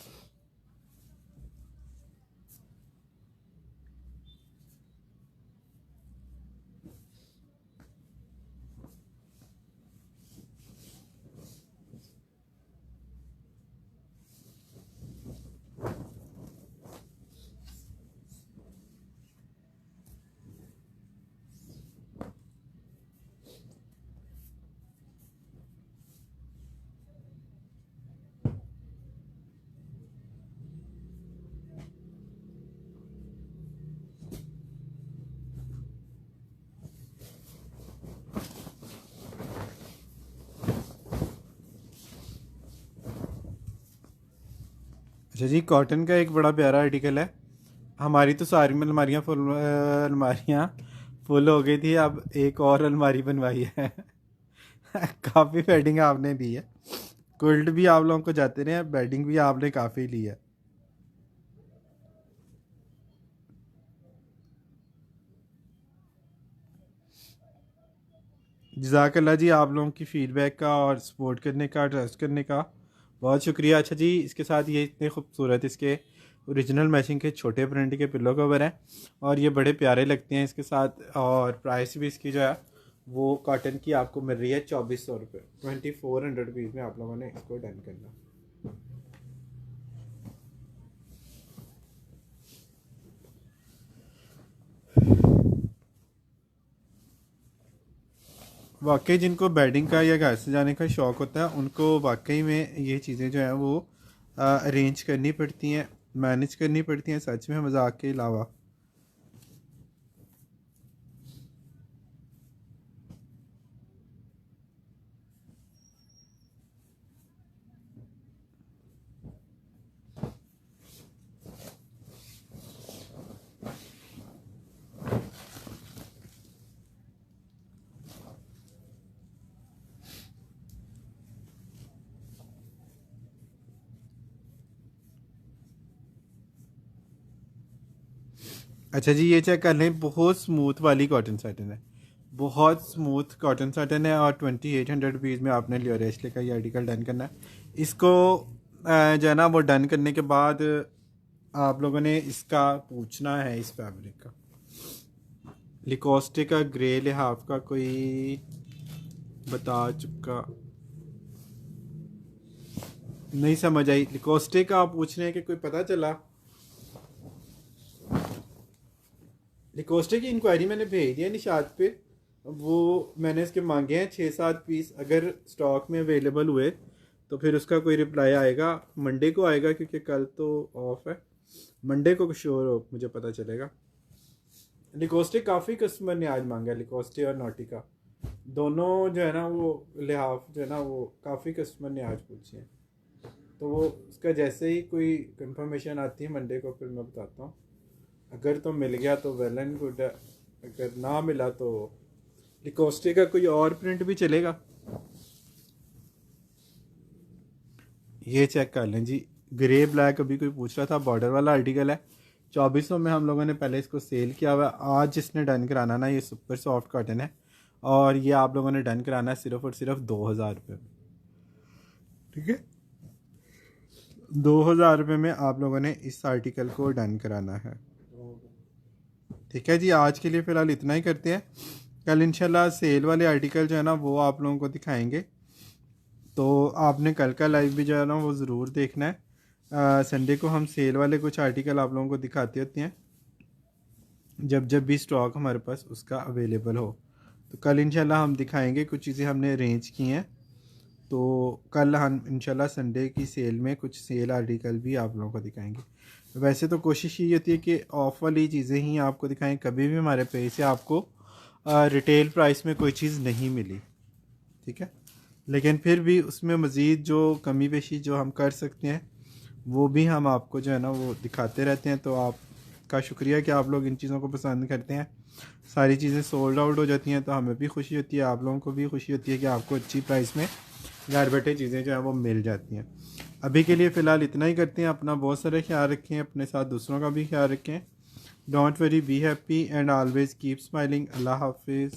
अच्छा जी, कॉटन का एक बड़ा प्यारा आर्टिकल है। हमारी तो सारी अलमारियाँ फुल हो गई थी, अब एक और अलमारी बनवाई है। काफ़ी बेडिंग आपने दी है। क्विल्ट भी आप लोगों को जाते रहे हैं, बेडिंग भी आपने काफ़ी ली है। जज़ाकल्ला जी, आप लोगों की फ़ीडबैक का और सपोर्ट करने का, ट्रस्ट करने का बहुत शुक्रिया। अच्छा जी, इसके साथ ये इतने खूबसूरत इसके ओरिजिनल मैचिंग के छोटे प्रिंट के पिल्लो कवर हैं और ये बड़े प्यारे लगते हैं इसके साथ। और प्राइस भी इसकी जो है वो कॉटन की आपको मिल रही है 2400 रुपये। 2400 रुपीज़ में आप लोगों ने इसको डन करना। वाकई जिनको बेडिंग का या घर से जाने का शौक़ होता है उनको वाकई में ये चीज़ें जो हैं वो अरेंज करनी पड़ती हैं, मैनेज करनी पड़ती हैं, सच में मजाक के अलावा। अच्छा जी, ये चेक कर लें, बहुत स्मूथ वाली कॉटन सेटिन है, बहुत स्मूथ कॉटन सटन है और 2800 रुपीज़ में आपने लियोरेस्ले का ये आर्टिकल डन करना है। इसको जो है ना वो डन करने के बाद आप लोगों ने इसका पूछना है इस फैब्रिक का, लिकोस्टे का ग्रे लिहाफ का कोई बता चुका, नहीं समझ आई। लिकोस्टे का आप पूछ रहे हैं कि कोई पता चला? लिकोस्टे की इंक्वायरी मैंने भेज दिया निशात पे, वो मैंने इसके मांगे हैं 6-7 पीस, अगर स्टॉक में अवेलेबल हुए तो फिर उसका कोई रिप्लाई आएगा, मंडे को आएगा क्योंकि कल तो ऑफ है, मंडे को श्योर हो मुझे पता चलेगा। लिकोस्टे काफ़ी कस्टमर ने आज मांगा है, लिकोस्टे और नॉटिका दोनों जो है ना वो लिहाफ जो है ना वो काफ़ी कस्टमर ने आज पूछे हैं, तो वो उसका जैसे ही कोई कंफर्मेशन आती है मंडे को फिर मैं बताता हूँ। अगर तो मिल गया तो वेल एंड गुड है, अगर ना मिला तो लिकोस्टे का कोई और प्रिंट भी चलेगा। ये चेक कर लें जी, ग्रे ब्लैक अभी कोई पूछ रहा था, बॉर्डर वाला आर्टिकल है, 2400 में हम लोगों ने पहले इसको सेल किया हुआ है। आज जिसने डन कराना ना, ये सुपर सॉफ्ट कॉटन है और ये आप लोगों ने डन कराना है सिर्फ और सिर्फ 2000 रुपये में, ठीक है। 2000 रुपये में आप लोगों ने इस आर्टिकल को डन कराना है, ठीक है जी। आज के लिए फ़िलहाल इतना ही करते हैं, कल इंशाल्लाह सेल वाले आर्टिकल जो है ना वो आप लोगों को दिखाएंगे, तो आपने कल का लाइव भी जो है ना वो ज़रूर देखना है। संडे को हम सेल वाले कुछ आर्टिकल आप लोगों को दिखाते होते हैं जब जब भी स्टॉक हमारे पास उसका अवेलेबल हो, तो कल इंशाल्लाह हम दिखाएंगे, कुछ चीज़ें हमने अरेंज की हैं, तो कल हम इंशाल्लाह संडे की सेल में कुछ सेल आर्टिकल भी आप लोगों को दिखाएंगे। वैसे तो कोशिश ये होती है कि ऑफ वाली चीज़ें ही आपको दिखाएं, कभी भी हमारे पेज से आपको रिटेल प्राइस में कोई चीज़ नहीं मिली, ठीक है, लेकिन फिर भी उसमें मज़ीद जो कमी पेशी जो हम कर सकते हैं वो भी हम आपको जो है ना वो दिखाते रहते हैं। तो आपका शुक्रिया कि आप लोग इन चीज़ों को पसंद करते हैं। सारी चीज़ें सोल्ड आउट हो जाती हैं तो हमें भी खुशी होती है, आप लोगों को भी खुशी होती है कि आपको अच्छी प्राइस में घर बैठे चीज़ें जो है वो मिल जाती हैं। अभी के लिए फ़िलहाल इतना ही करते हैं, अपना बहुत सारा ख्याल रखें, अपने साथ दूसरों का भी ख्याल रखें। Don't worry, be happy and always keep smiling. Allah हाफिज़।